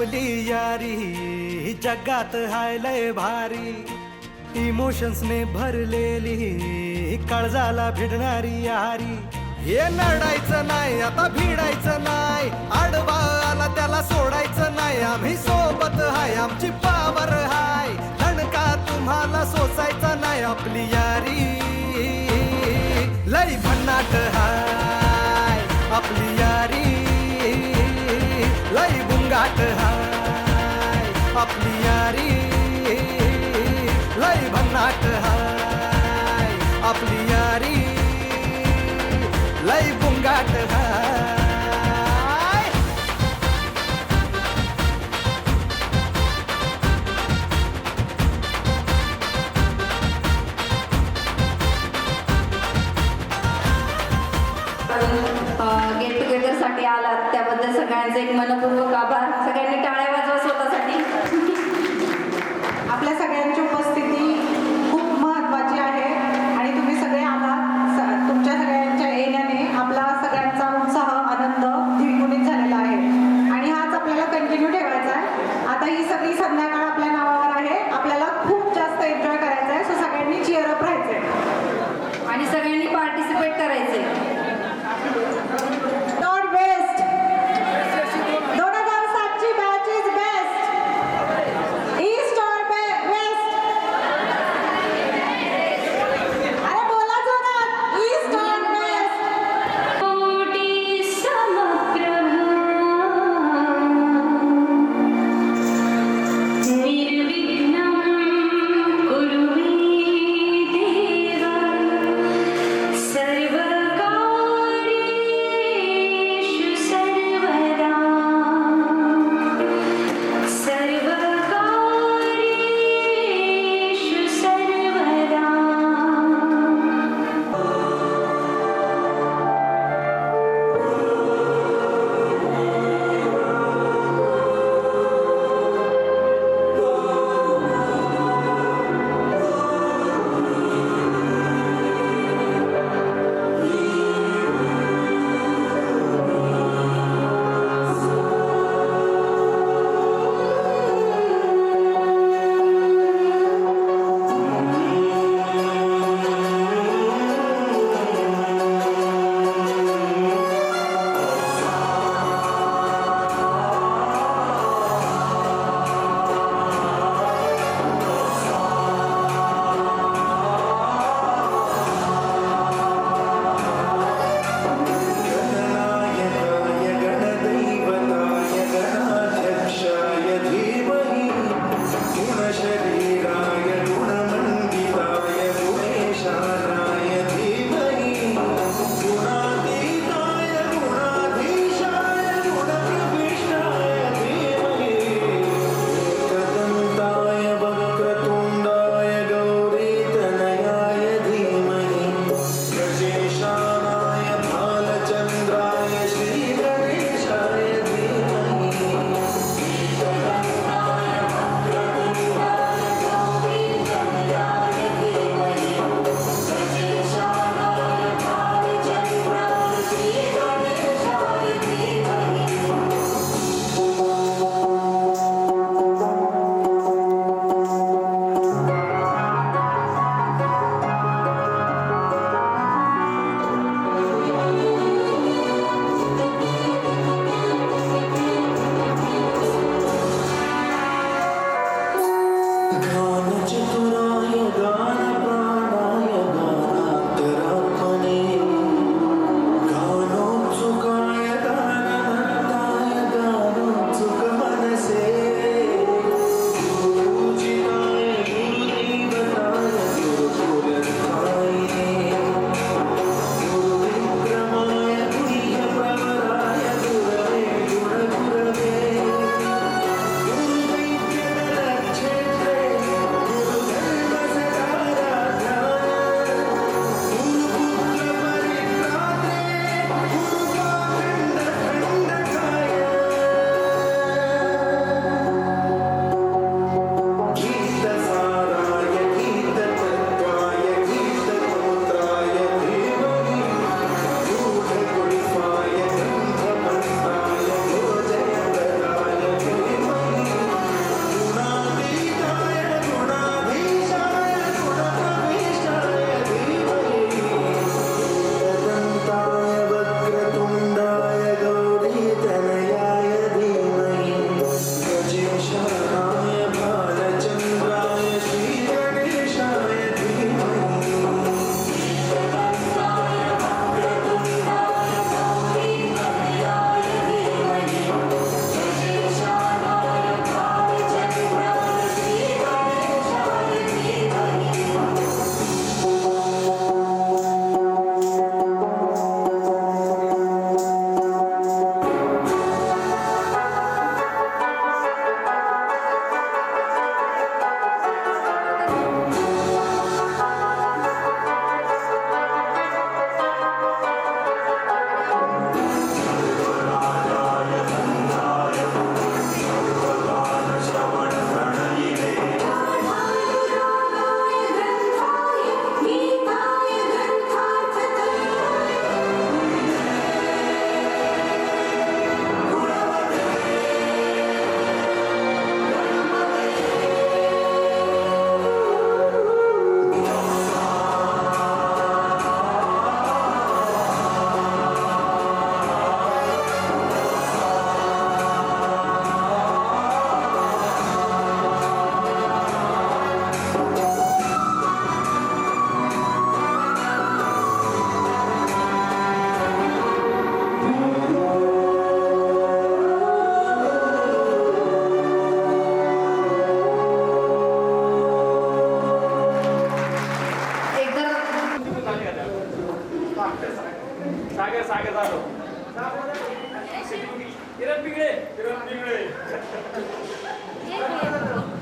आपली यारी जगात हाय लय भारी, इमोशन्सने भरलेली काळजाला भिडणारी यारी. हे नडायचं नाही आता भिडायचं नाही, आडवा आला त्याला सोडायचं नाही. आम्ही सोबत हाय आमची पावर हाय, दणका तुम्हाला सोसायचा नाही. आपली यारी लय भन्नाट हाय, आपली यारी लय बुंगाट हाय. आपली यारी लय भन्नाट हाय, आपली यारी लय बुंगाट हाय. गेट टुगेदर साठी आलात त्याबद्दल सगळ्यांचे एक मनपूर्वक आभार. सगळ्यांनी टाळ्या वाजवा स्वतःसाठी. आपल्या द्वारांची उपस्थिती खूप महत्त्वाची आहे आणि तुम्ही सगळे आलात. तुमच्या सगळ्यांच्या येण्याने आपला सगळ्यांचा उत्साह आनंद द्विगुणित झालेला आहे आणि हाच आपल्याला कंटिन्यू ठेवायचा आहे. आता ही सगळी संध्याकाळ आपल्या नावावर आहे. आपल्याला खूप जास्त एन्जॉय करायचा आहे. सो सगळ्यांनी चिअर अप राहायचंय आणि सगळ्यांनी पार्टिसिपेट करायचे. नॉट बेस्ट 2007 ची बॅच इज बेस्ट. ईस्ट और वेस्ट? अरे बोला जोरात. ईस्ट और वेस्ट? कोटी समग्र निर्विघ्नं कुरु मे देवा सर्वकार्येषु सर्वदा सर्वकार्येषु सर्वदा.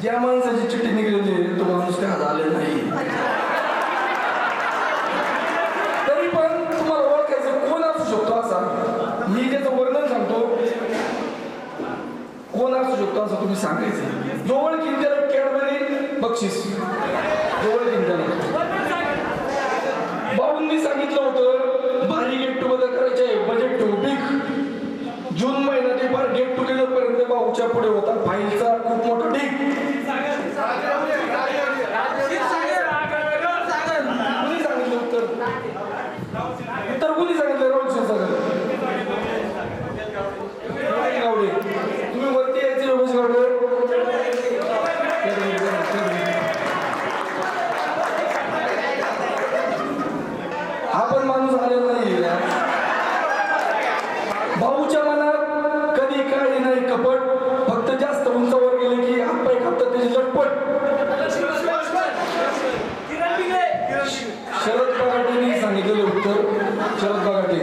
ज्या माणसाची चिठ्ठी निघलेली आहे तो माणूस काय झाले नाही. तरी पण तुम्हाला ओळखायचं कोण असू शकतो असा, मी ज्याचं वर्णन सांगतो कोण असू शकतो असं तुम्ही सांगायचं. जो ओळखीन त्याला कॅडबरी बक्षीस, जो ओळखीन त्याला. भाऊंनी सांगितलं होतं भारी गेट टुगेदर करायचे, बजेट टू बिग. जून महिना ते फार गेट टुगेदर पर्यंत भाऊच्या पुढे होता फाईलचा खूप मोठा ढीग. कुणी सांगितलं उत्तर? उत्तर कुणी सांगितलं? राहुल शिरसागर. तुम्ही वरती यायचे योगेश गावडे. हा पण माणूस आलेला नाही. भाऊच्या मनात कधी काही नाही कपट, फक्त जास्त उंचावर गेले की हातपाय कापतात त्याची लटपट. शरद बगाटेंनी सांगितलेलं उत्तर. शरद बगाटे.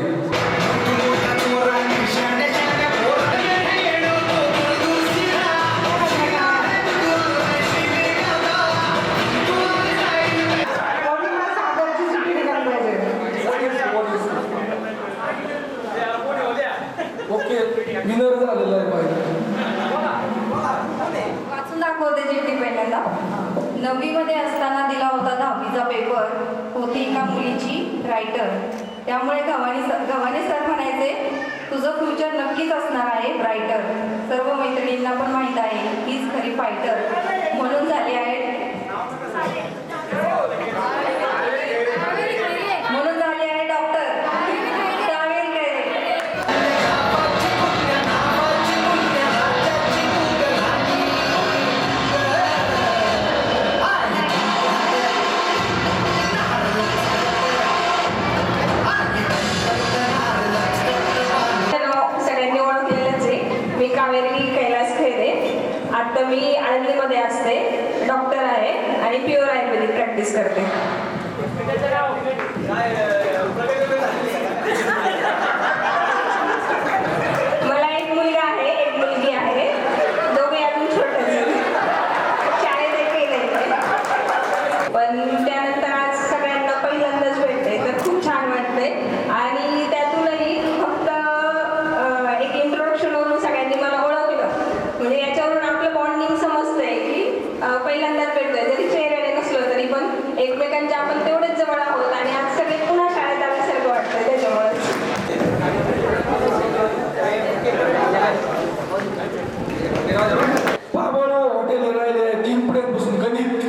ओके, विनर झालेला आहे पाहिजे. वाचून दाखवते चिठ्ठी पहिल्यांदा. 9वी मध्ये असताना दिला होता 10वीचा पेपर. होती एका मुलीची रायटर. त्यामुळे गव्हाणे सर म्हणायचे तुझं फ्युचर नक्कीच असणार आहे ब्रायटर. सर्व मैत्रिणींना पण माहीत आहे हीच खरी फायटर. म्हणून झाली आहे डॉक्टर. आता मी आळंदीमध्ये असते, डॉक्टर आहे आणि प्युअर आयुर्वेदिक प्रॅक्टिस करते. मला एक मुलगा आहे, एक मुलगी आहे. दोघे अजून छोटे शाळेत केले. पण त्यानंतर आज सगळ्यांना पहिल्यांदाच भेटते तर खूप छान वाटते. आणि त्यातूनही फक्त एक इंट्रोडक्शन वरून सगळ्यांनी मला ओळखलं. म्हणजे याच्यावरून आपलं बॉन्डिंग समजतंय की पहिल्यांदाच भेटतोय. जरी चेहऱ्याने नसलो तरी पण एकमेकांच्या आपण तेवढेच जवळ आहोत. आणि आज सगळे पुन्हा शाळेत आल्यासारखं वाटतंय त्याच्यामुळे. बाबानो हॉटेल राहिले तीनपर्यंतपासून गणित.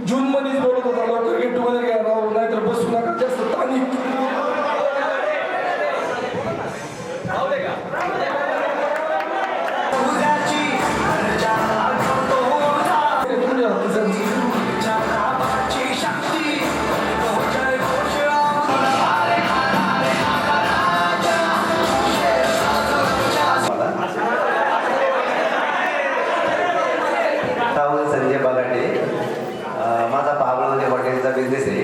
जून मध्येच बोलत होता लवकर गेट टुगेदर घ्या राहू नाहीतर बसू नका जास्त ताणिक. संजय बगाटे. माझा पाबळमध्ये हॉटेलचा बिझनेस आहे.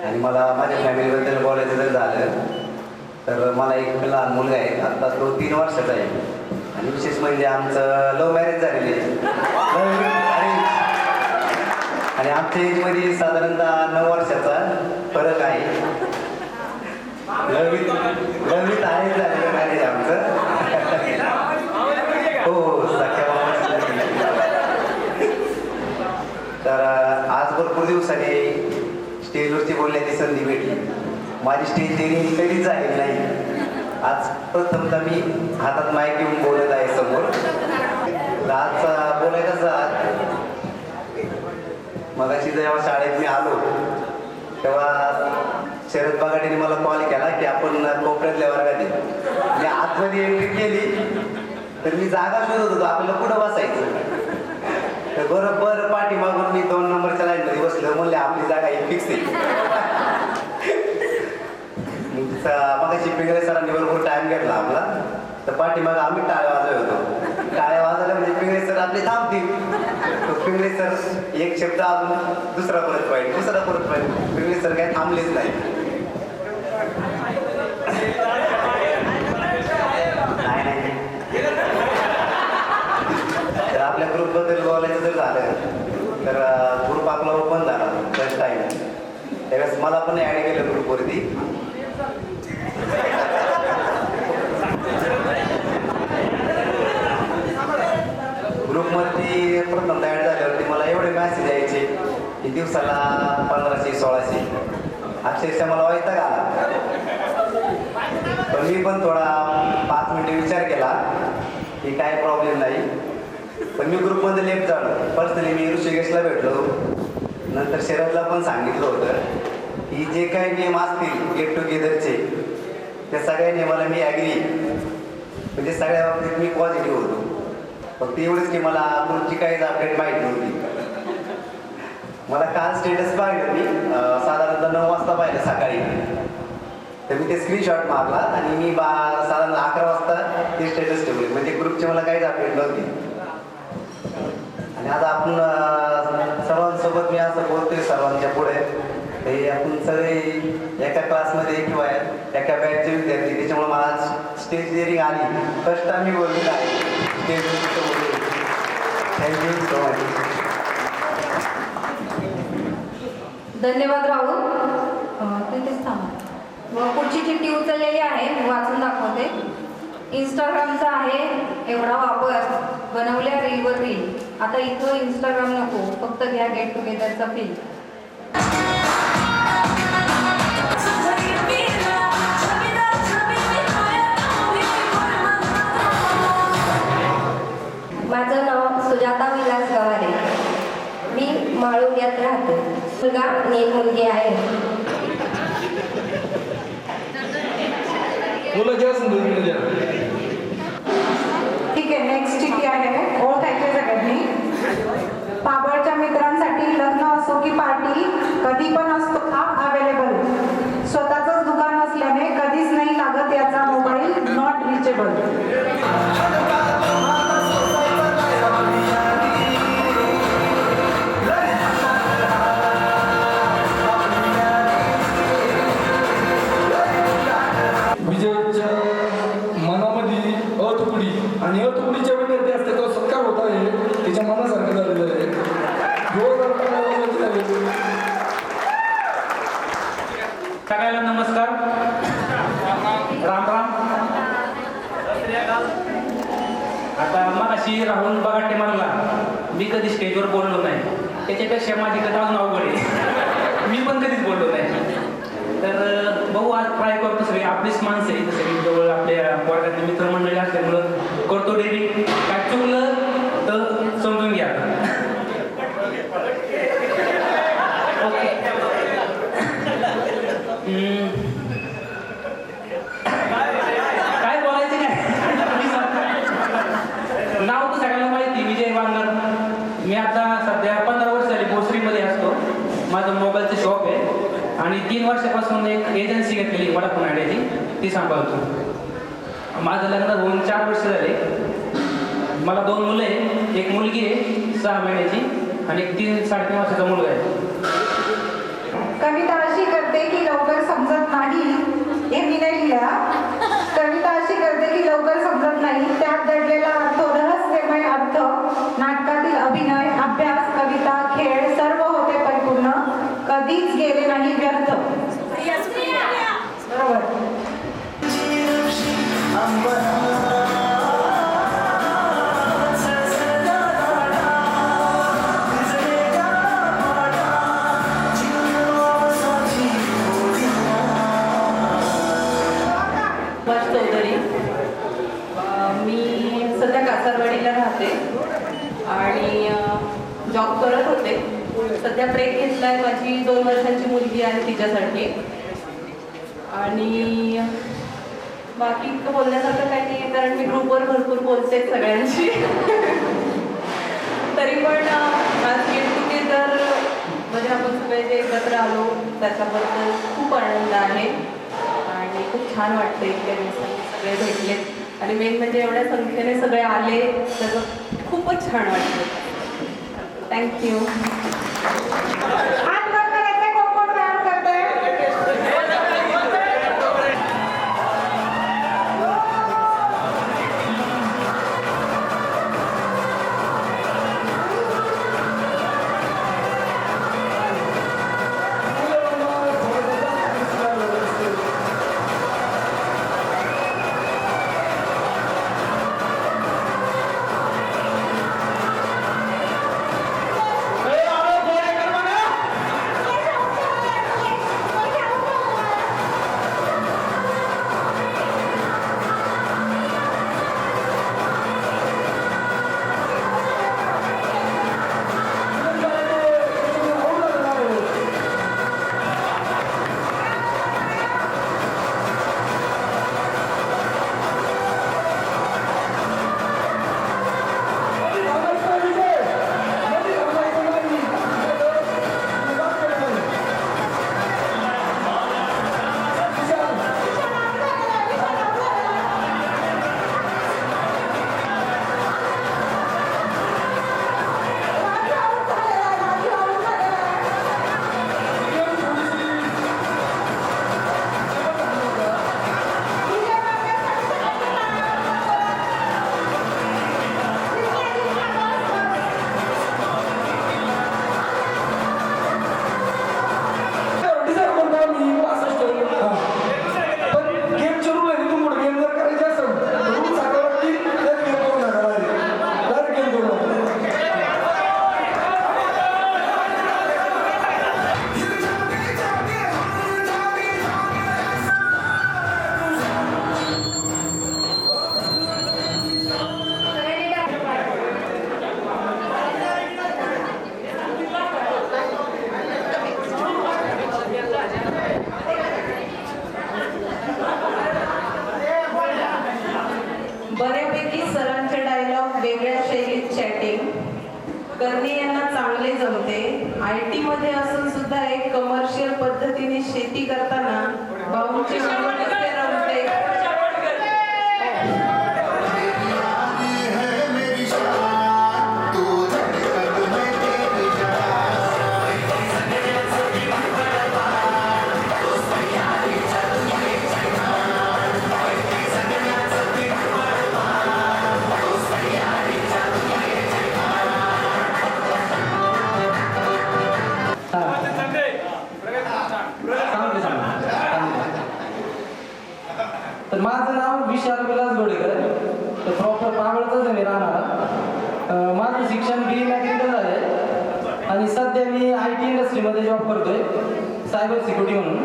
आणि मला माझ्या फॅमिलीबद्दल बोलायचं जर झालं तर मला एक लहान मुलगा आहे. आता तो 3 वर्षाचा आहे. आणि विशेष म्हणजे आमचं लव्ह मॅरेज झालेले आहे. आणि आमच्या एजमध्ये साधारणतः 9 वर्षाचा फरक आहे. लव्हित आहे झालेलं मॅरेज आमचं. हो, सख्या तर आज भरपूर दिवसांनी स्टेजवरती बोलण्याची संधी भेटली. माझी स्टेज ट्रेनिंग कधीच झालेली नाही. आज प्रथमतः मी हातात माईक घेऊन बोलत आहे समोर. आज बोलायचं मगाशी जेव्हा शाळेत मी आलो तेव्हा शरद बगाटेने मला कॉल केला की आपण कोपऱ्यातल्या वर्गात आहे. मी आतमध्ये एंट्री केली तर मी जागा शोधत होतो आपल्याला कुठं बसायचं. तर बरोबर पाठीमागून मी 2 नंबरच्या लाईनमध्ये बसलो. म्हणले आपली जागा ही फिक्स आहे. मगाशी पिंगळे सरांनी बरोबर टाइम घेतला आपला. तर पाठीमाग आम्ही टाळ्या वाजवत होतो. टाळ्या वाजवल्या म्हणजे पिंगळे सर आपले थांबतील. तर पिंगळे सर एक शब्द अजून दुसरा परत पाहिजे. पिंगळे सर काही थांबलेच नाही. तर आपल्या ग्रुपबद्दल बोलायचं जर झालं तर ग्रुप आपला ओपन झाला फर्स्ट टाईम. त्यावेळेस मला पण ॲड केलं ग्रुपवरती. ग्रुपवरती प्रथमता ॲड झाल्यावरती मला एवढे मॅसेज यायचे की दिवसाला 1500-1600. अक्षरशः मला वैताग आला. पण मी पण थोडा 5 मिनिटे विचार केला की काय प्रॉब्लेम नाही. पण मी ग्रुपमध्ये लेफ्ट झालो. पर्सनली मी ऋषिकेशला भेटलो. नंतर शरदला पण सांगितलं होतं की जे काही नियम असतील गेट टुगेदरचे त्या सगळ्या नियमाला मी ॲग्री. म्हणजे सगळ्या बाबतीत मी पॉझिटिव्ह होतो. फक्त एवढंच की मला ग्रुपची काहीच अपडेट माहीत नव्हती. मला काल स्टेटस पाहिलं मी साधारणतः 9 वाजता पाहिलं सकाळी. तर मी ते स्क्रीनशॉट मारला आणि मी साधारण 11 वाजता ते स्टेटस ठेवले. म्हणजे ग्रुपची मला काहीच अपडेट नव्हती. आणि आता आपण सर्वांसोबत मी असं बोलतोय सर्वांच्या पुढे ते आपण सगळे एका क्लासमध्ये किंवा एका बॅचचे विद्यार्थी. त्याच्यामुळे मला स्टेज डेअरिंग आली. फर्स्ट टाइम मी बोललेलं आहे स्टेज. Thank you so much. धन्यवाद राहुल. तिथेच थांबा. व पुढची चिठ्ठी उचललेली आहे, मी वाचून दाखवते. इंस्टाग्रामचा आहे एवढा वापर, बनवल्या रीलवर रील. आता इथं इंस्टाग्राम नको, फक्त घ्या गेट टुगेदरचा फील. माझं नाव सुजाता विलास गवारे. मी माळुंग्यात राहते. मुलगा आणि एक मुलगी आहे. मुलं घ्या समजून घ्या. ठीक आहे, नेक्स्ट चिठ्ठी आहे. ओळखायचे सगळ्यांनी. पाबळच्या मित्रांसाठी लग्न असो की पार्टी कधी पण असतो हा अवेलेबल. स्वतःचंच दुकान असल्याने कधीच नाही लागत याचा मोबाईल नॉट रिचेबल. विजयच्या मनामध्ये अतुकडी आणि अतुकडीच्या विद्यार्थी असते तो सत्कार होत आहे. तिच्या मनासारखं झालेलं आहे. सगळ्याला नमस्कार. राम राम. आता मगाशी राहुल बगाटे म्हणला मी कधी स्टेजवर बोललो नाही. त्याच्यापेक्षा माझी कधी अजून अवघड आहे. मी पण कधीच बोललो नाही. तर भाऊ आज ट्राय करतो. सगळे आपलीच माणसं आहे. सगळी जवळ आपल्या वर्गातले मित्रमंडळी असल्यामुळं करतो डेली. काय चुकलं तर समजून घ्या. ओके. काय बोलायचं काय. नाव तर सगळ्यांना माहिती विजय वांगर. मी आता सध्या 15 वर्ष झाली भोसरीमध्ये असतो. माझं मोबाईलचं शॉप आहे आणि 3 वर्षापासून एक एजन्सी घेतलेली वडाफोन आयडियाची, ती सांभाळतो. माझं लग्न होऊन 4 वर्ष झाले. मला 2 मुलं आहे. एक मुलगी आहे 6 महिन्याची आणि एक 3-3.5 वर्षाचा मुलगा आहे. कविता अशी करते की लवकर समजत नाही. हे मी नाही लिहिला. कविता अशी करते की लवकर समजत नाही. त्यात दडलेला अर्थ, रहस्यमय अर्थ, नाटकातील अभिनय, अभ्यास, कविता, खेळ सर्व होते परिपूर्ण. कधीच गेले नाही व्यर्थ. बरोबर. चौधरी. मी सध्या कासारवाडीला राहते आणि जॉब करत होते. सध्या ब्रेक घेतला आहे. माझी 2 वर्षांची मुलगी आहे तिच्यासाठी. आणि बाकी इतकं बोलण्यासारखं काही नाही आहे कारण मी ग्रुपवर भरपूर बोलते सगळ्यांशी. तरी पण आज गेट टुगेदर म्हणजे आपण सगळे जे एकत्र आलो त्याच्याबद्दल खूप आनंद आहे आणि खूप छान वाटतं. इतक्या दिवसांनी सगळे भेटलेत आणि मेन म्हणजे एवढ्या संख्येने सगळे आले त्याचं खूपच छान वाटतं. थँक्यू. चांगले जमते. IT मध्ये असून सुद्धा एक कमर्शियल पद्धतीने शेती करताना भाऊंची आवड कसे रमते. तर माझं नाव विशाल विलास गोडेकर. तर प्रॉपर पावळचाच आहे मी राहणार. माझं शिक्षण BE मेकॅनिकल आहे आणि सध्या मी IT इंडस्ट्रीमध्ये जॉब करतोय सायबर सिक्युरिटी म्हणून.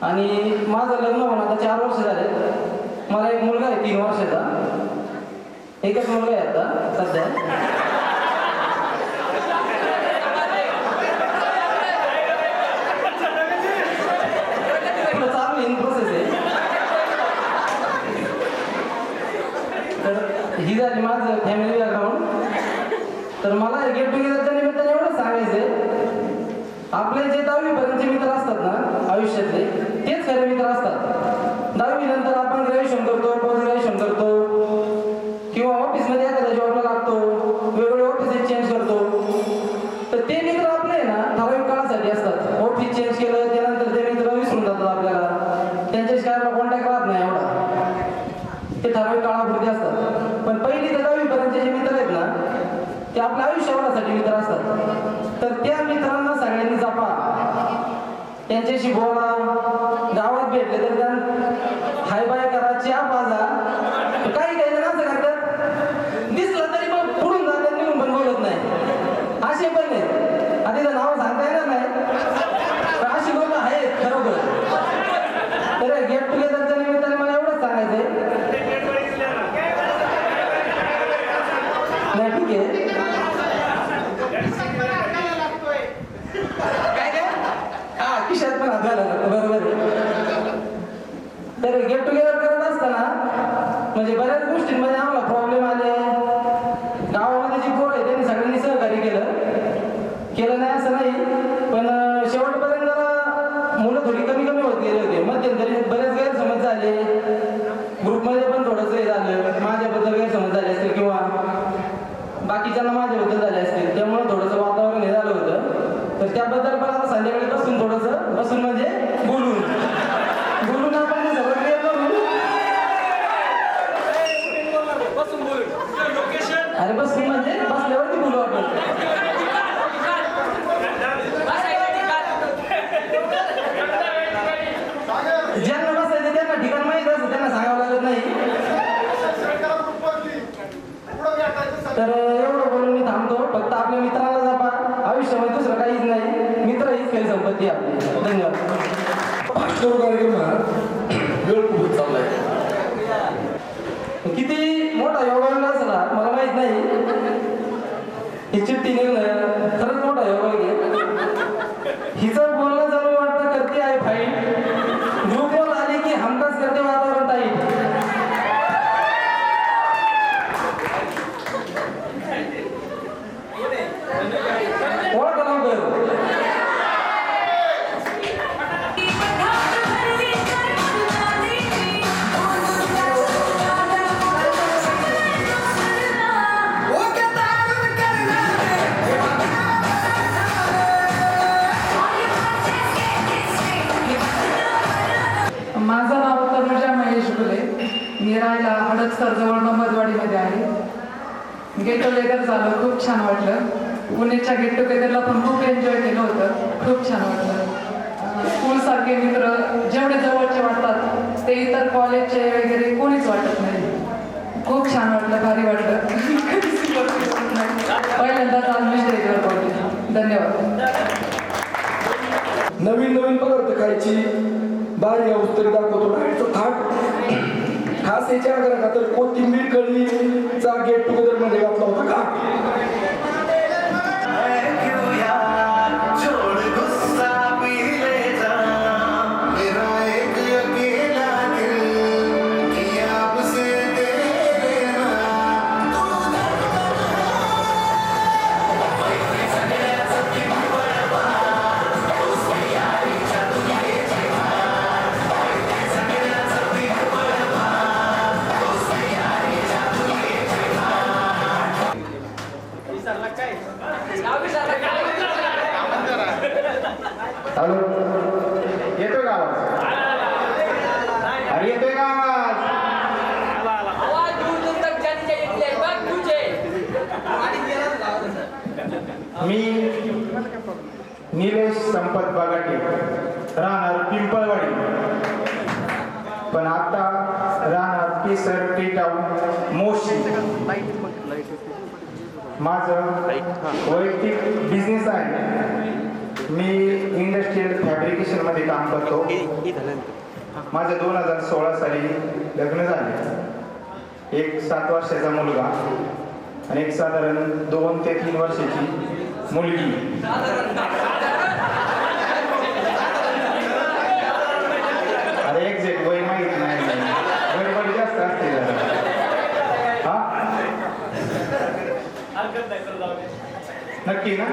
आणि माझं लग्न होऊन आता 4 वर्ष झाले. मला एक मुलगा आहे 3 वर्षाचा. एकच मुलगा आहे आता सध्या. चालू इन प्रोसेस आहे. तर ही झाली माझं फॅमिली बॅकग्राऊंड. तर मला गेट टुगेदरच्या निमित्ताने एवढं सांगायचं आहे, आपले जे 10वी पर्यंतचे मित्र असतात ना आयुष्यातले, तेच खरे मित्र असतात. 10वी नंतर आपण ग्रॅज्युएशन करतो, पोस्ट ग्रॅज्युएशन करतो किंवा ऑफिसमध्ये एखाद्या जॉबला लागतो, वेगवेगळे ऑफिसेस चेंज करतो. तर ते मित्र आपले ना ठराविक काळासाठी असतात. ऑफिस चेंज केलं त्यानंतर ते मित्र विसरून जातात आपल्याला, त्यांच्याशी काय आपला कॉन्टॅक्ट राहत नाही एवढा. ते ठराविक काळापुरते असतात. पण पहिली ते 10वी पर्यंतचे जे मित्र आहेत ना ते आपल्या आयुष्यभरासाठी मित्र असतात. तर त्या मित्रांना सगळ्यांनी जपा, त्यांच्याशी बोला. गावात भेटले तर त्या हाय बाय करा, चहा पाजा. काही काही जण असं करतात, दिसलं तरी मग पुढून जातात, निघून पण बोलत नाही. असे पण आहेत. आधी तर नावं सांगता येणार नाही, पण अशी लोक आहेत खरोखर. तर गेट टुगेदरच्या निमित्ताने मला एवढंच सांगायचंय. नाही ठीक आहे. हा खिशात पण हात घालायला बरोबर आहे. तर गेट टुगेदर करत असताना म्हणजे बऱ्याच गोष्टींमध्ये आम्हाला प्रॉब्लेम आले. गावामध्ये जी पोरं आहे त्यांनी सगळ्यांनी सहकार्य केलं नाही असं नाही, पण शेवटपर्यंत जरा मुलं थोडी कमी होत गेले होते. मध्यंतरी बरेच गैरसमज झाले, ग्रुपमध्ये पण थोडंसं हे झालं, माझ्याबद्दल गैरसमज झाले असतील किंवा बाकीच्यांना माझ्याबद्दल झाले असतील, त्यामुळे थोडंसं वातावरण हे झालं होतं. तर त्याबद्दल पण आता संध्याकाळी बसून म्हणजे बोलून आपण ते सगळं क्लिअर करू. अरे बसून म्हणजे बसल्यावरती बोलू आपण. ज्यांना बसायचं त्यांना ठिकाण माहीत असतं, त्यांना सांगावं लागत नाही. तर एवढं बोलून मी थांबतो. फक्त आपल्या मित्राला जपा, आयुष्यामध्ये दुसरं काहीच नाही. मित्र हीच काही संपत्ती आपली. धन्यवाद. कार्यक्रम वेळ खूप चाललाय. किती मोठा योगा असला मला माहित नाही. ही चिठ्ठी निघणं खरंच मोठा योगा आहे. हिचं बोलणं जणू वाटतं करते आहे फाईट. ग्रुपवर आली की हमखास करते वातावरण टाईट. ओळख लवकर. माझं नाव तनुजा महेश गुले. मी राहायला हडपसरजवळ मधवाडीमध्ये आहे. गेट टुगेदर झालं, खूप छान वाटलं. पुण्याच्या गेट टुगेदरला पण खूप एन्जॉय केलं होतं, खूप छान वाटलं. स्कूलसारखे मित्र जेवढे जवळचे वाटतात ते इतर कॉलेजचे वगैरे कोणीच वाटत नाही. खूप छान वाटलं, भारी वाटलं. पहिल्यांदाच आज मी स्टेजवर बोलले. धन्यवाद. नवीन पदार्थ खायची बारी हाऊस तरी दाखवतो. डायटचं थाट खास याच्या आग्रह तर कोथिंबीर कढीचा गेट टुगेदर मध्ये घातला होता का? हॅलो, येतोय का आवाज? अरे येतोय का आवाज? मी निलेश संपत बागाटे, राहणार पिंपळवाडी, पण आता राहणार केसर टी टाउन मोशी. माझं वैयक्तिक बिझनेस आहे. मी इंडस्ट्रियल फॅब्रिकेशन मध्ये काम करतो. माझं 2016 साली लग्न झाले. एक 7 वर्षाचा मुलगा आणि एक साधारण 2 ते 3 वर्षाची मुलगी. अरे एक्झॅक्ट वय माहित नाही, गडबड जास्त असते जरा. हा, नक्की ना?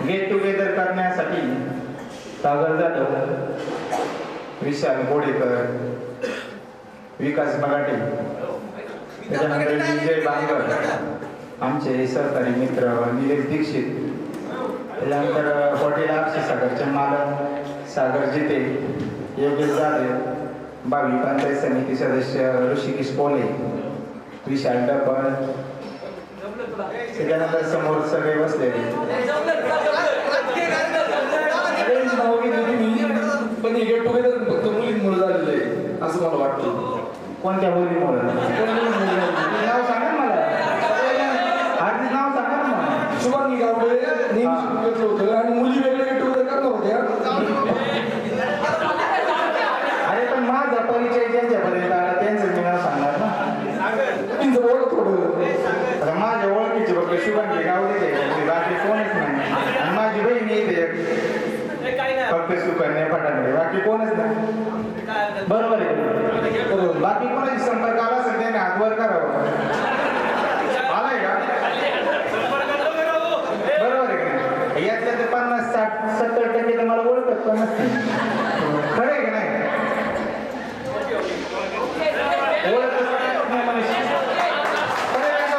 गेट टुगेदर करण्यासाठी सागर जाधव, विशाल गोडेकर, विकास बगाटे, त्याच्यानंतर विजय बांगर, आमचे सहकारी मित्र निलेश दीक्षित, त्याच्यानंतर हॉटेल आपसी सागरचे मालक सागर जिते, योगेश जाधव, भावी पंचायत समिती सदस्य ऋषिकेश पोले, विशाल डबल, त्याच्यानंतर समोर सगळे बसलेले. पण हे गेट टुगेदर फक्त मुलींमुळे झालेलं आहे असं मला वाटतं. कोणत्या मुलीमुळे? नाव सांगा मला, आधीच नाव सांगा ना मला. शुभांगी गावडे नेहमी घेतलं होतं आणि मुली वेगळे गेट टुगेदर करणार होत्या. अरे पण माझा परिचय ज्यांच्यापर्यंत आला त्यांचं मी नाव सांगणार ना. तुमचं बोला थोडं. आता माझ्या ओळखीचे फक्त शुभांगी गावडे, बाकी कोणच नाही. आणि माझी बहीण येते फक्त सुकन्या फटाकडे, बाकी कोणच नाही. बरोबर आहे. बाकी कोणाची संपर्क आला असेल त्याने हातवर करावं. आलाय का? बरोबर आहे का नाही? यातल्या ते 50, 60, 70% तर मला ओळखत पण नसते. खरं आहे का नाही?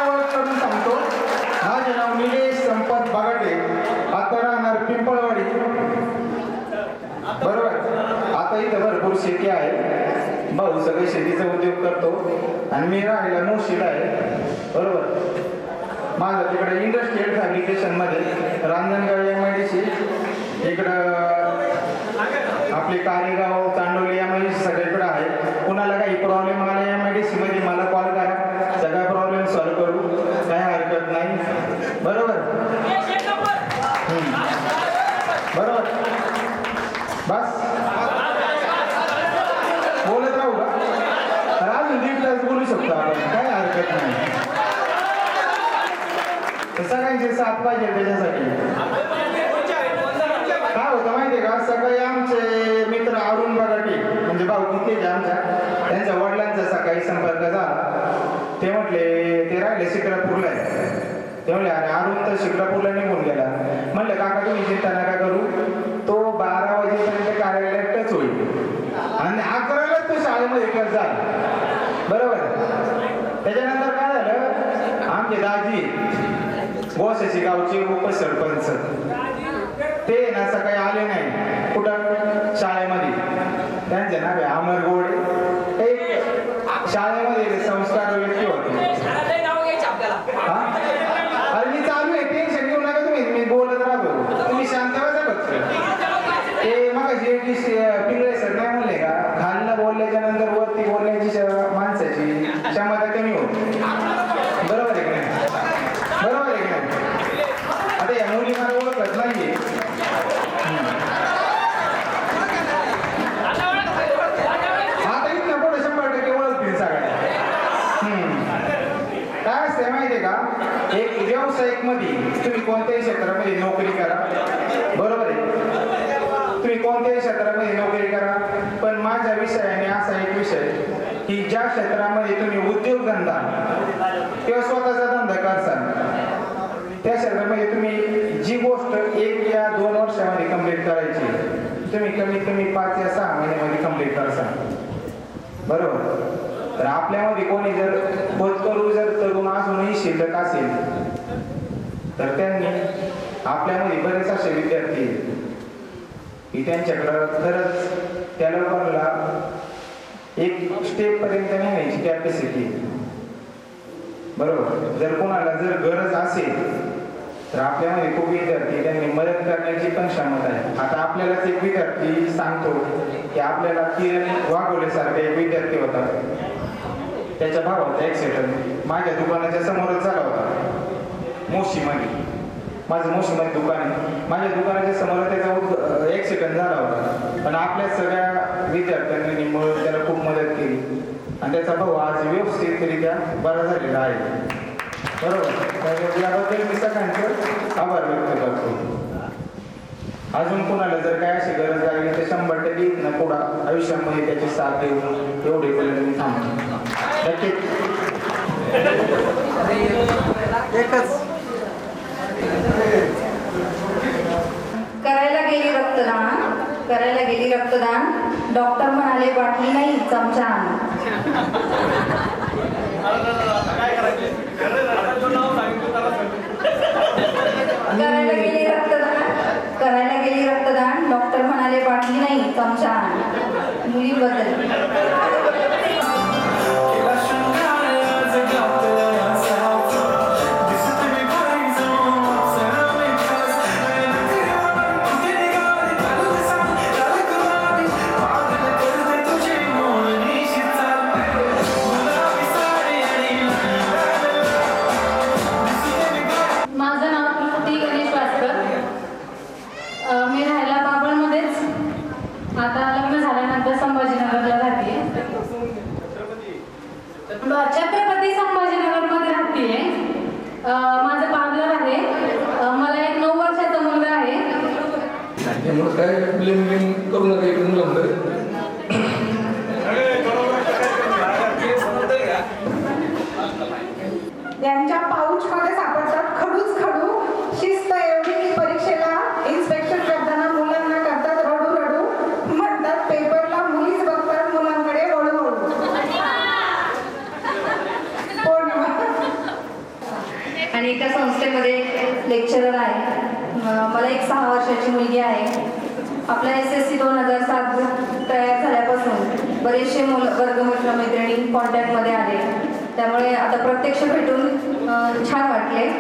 ओळख करून सांगतो. माझे नाव निलेश संपत बागाटे, आता राहणार पिंपळवाडी. बरोबर. आता इथं भरपूर शेती आहे. भाऊ सगळे शेतीचा उद्योग करतो आणि मी राहायला मोशीला आहे. बरोबर. माझं तिकडे इंडस्ट्रियल फॅब्रिकेशन मध्ये रांजणगाव MIDC, इकडं आपले कारेगाव, चांडोली MIDC सगळीकडे आहे. कुणाला काही प्रॉब्लेम आला MIDC मध्ये मला कॉल करा, सगळा प्रॉब्लेम सॉल्व्ह करू, काही हरकत नाही. बरोबर. बरोबर. बस बोलत राहू का? अजून 1.5 तास बोलू शकतो आपण, काय हरकत नाही. सगळ्यांचे साथ पाहिजे त्याच्यासाठी. काय होतं माहितीये का, सकाळी आमचे मित्र अरुण बगाटे म्हणजे भाऊ किती आमच्या, त्यांच्या वडिलांचा सकाळी संपर्क झाला. ते म्हटले ते राहिले शिक्रापूरला आहे. ते म्हणले अरे अरुण तर शिक्रापूरला निघून गेला. म्हणलं काका तुम्ही चिंता नका करू, तो 12 वाजेपर्यंत कार्यालयात टच होईल आणि 11लाच तो शाळेमध्ये टच झाला. बरोबर. त्याच्यानंतर काय झालं, आमचे दाजी बोसाची गावचे उपसरपंच ते ना सकाळी आले नाही कुठं शाळेमध्ये. त्यांचे नाव आहे अमर गोडे. एक शाळेमध्ये संस्कार व्यक्ती होते. अरे मी चालू आहे, टेन्शन घेऊ नका तुम्ही, मी बोलत राहतो, तुम्ही शांत बसा फक्त. ते मग पिंगळे सर काय म्हणले का, खालनं बोलल्याच्या नंतर वरती बोलण्याची माणसाची क्षमता कमी होती. बरोबर आहे की नाही? बरोबर आहे की नाही? आता या मुली मला ओळखत नाहीये. आता इथं पुढे 100% ओळखतील सगळ्या. काय असते माहितीये का, एक व्यावसायिक मध्ये तुम्ही कोणत्याही क्षेत्रामध्ये नोकरी करा. बरोबर आहे. तुम्ही कोणत्याही क्षेत्रामध्ये नोकरी करा, पण माझ्या विषयाने असा एक विषय की ज्या क्षेत्रामध्ये तुम्ही उद्योगधंदा किंवा स्वतःचा धंदा करसाल त्या क्षेत्रामध्ये तुम्ही जी गोष्ट 1 या 2 वर्षामध्ये कंप्लीट करायची, तुम्ही कमीत कमी 5 या 6 महिन्यामध्ये कंप्लीट करसाल. बरोबर. तर आपल्यामध्ये कोणी जर होतकरू जर तरुण अजूनही शिल्लक असेल तर त्यांनी आपल्यामध्ये बरेच असे विद्यार्थी आहेत की त्यांच्याकडं खरंच त्या लोकांना एक स्टेप पर्यंत नेण्याची कॅपॅसिटी आहे. बरोबर, जर कोणाला जर गरज असेल तर आपल्यामध्ये खूप विद्यार्थी त्यांनी मदत करण्याची पण क्षमता आहे. आता आपल्यालाच एक विद्यार्थी सांगतो की आपल्याला किरण वाघोलेसारखा एक विद्यार्थी होता, त्याच्या भावाचा ॲक्सिडेंट माझ्या दुकानाच्या समोरच झाला होता. मोशीमध्ये माझं मोशीमध्ये दुकान आहे, माझ्या दुकानाच्या समोर त्याचा ॲक्सिडेंट झाला होता. पण आपल्या सगळ्या विद्यार्थ्यांनी मिळून त्याला खूप मदत केली आणि त्याचा भाऊ आज व्यवस्थितरित्या बरा झालेला आहे. बरोबर, याबद्दल मी सगळ्यांचं आभार व्यक्त करतो. अजून कोणाला जर काय अशी गरज लागली तर 100% न पुढं आयुष्यामध्ये त्याची साथ देऊन एवढे पर्यंत मी थांबतो. नक्कीच एकच करायला गेली रक्तदान डॉक्टर म्हणाले बाटली नाही चमचा आण. करायला गेली रक्तदान डॉक्टर म्हणाले बाटली नाही चमचा आण. मुलीबद्दल मी राहायला बाबळमध्येच, आता लग्न झाल्यानंतर संभाजीनगरला राहते. छत्रपती संभाजीनगरमध्ये राहते. माझं पार्लर आहे. मला एक 9 वर्षाचा मुलगा आहे. काय ब्लिंग करू नका एक मुलं. यांच्या पाऊच मध्ये सापडतात खडूच खडू. शिस्त एवढी की परीक्षेला इन्स्पेक्शन करताना मुलांना करतात रडू रडू, म्हणतात पेपरला मुलीच बघतात मुलांकडे वळू वळू. आणि एका संस्थेमध्ये लेक्चरर आहे. मला एक 6 वर्षाची मुलगी आहे. आपल्या SSC 2007 तयार झाल्यापासून बरेचसे वर्गमित्र मैत्रिणी कॉन्टॅक्टमध्ये आले. त्यामुळे आता प्रत्यक्ष भेटून छान वाटले.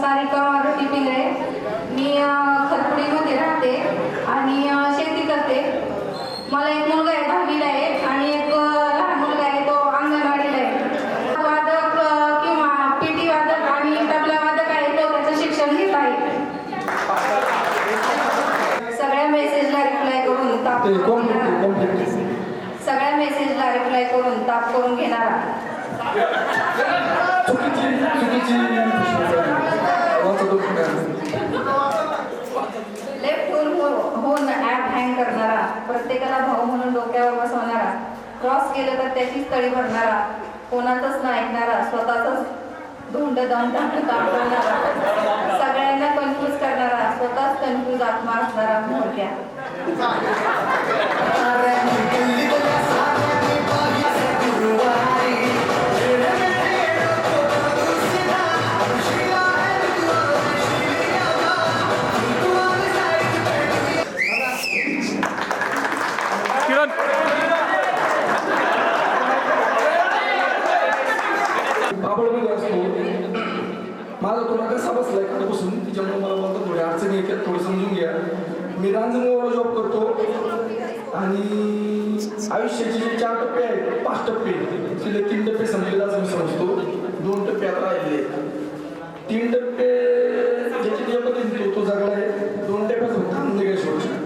सारिका मारुती पिल्ले. मी खरपुडीमध्ये राहते आणि शेती करते. मला एक मुलगा आहे 10वीला आहे आणि एक लहान मुलगा आहे तो अंगणवाडीला आहे. वादक किंवा PT वादक आणि तबला वादक आहे तो त्याचं शिक्षण घेत आहे. सगळ्या मेसेजला रिप्लाय करून ताप करून घेणारा लेफ्ट होऊन ॲप हँग करणारा, प्रत्येकाला भाऊ म्हणून डोक्यावर बसवणारा, क्रॉस केलं तर त्याची तळी भरणारा, कोणाचंच न ऐकणारा, स्वतःच धोंड दम दाखवणारा, सगळ्यांना कन्फ्यूज करणारा, स्वतःच कन्फ्यूज आत्मा असणारा मोठ्या. बाबळमध्ये असतो. माझा थोडा कसा बसलाय बसून, तिच्यामुळे मला बोलतो थोड्या अडचणी येतात, थोडं समजून घ्या. मी रांजणगावला जॉब करतो आणि आयुष्याचे जे 4 टप्पे आहेत, 5 टप्पे, तिथे 3 टप्पे संपलेला मी समजतो. 2 टप्पे आता राहिले. 3 टप्पे ज्याची ज्या पद्धतीने तो जगला आहे. 2 टप्प्यात फक्त आनंद काय सोडू शकतो.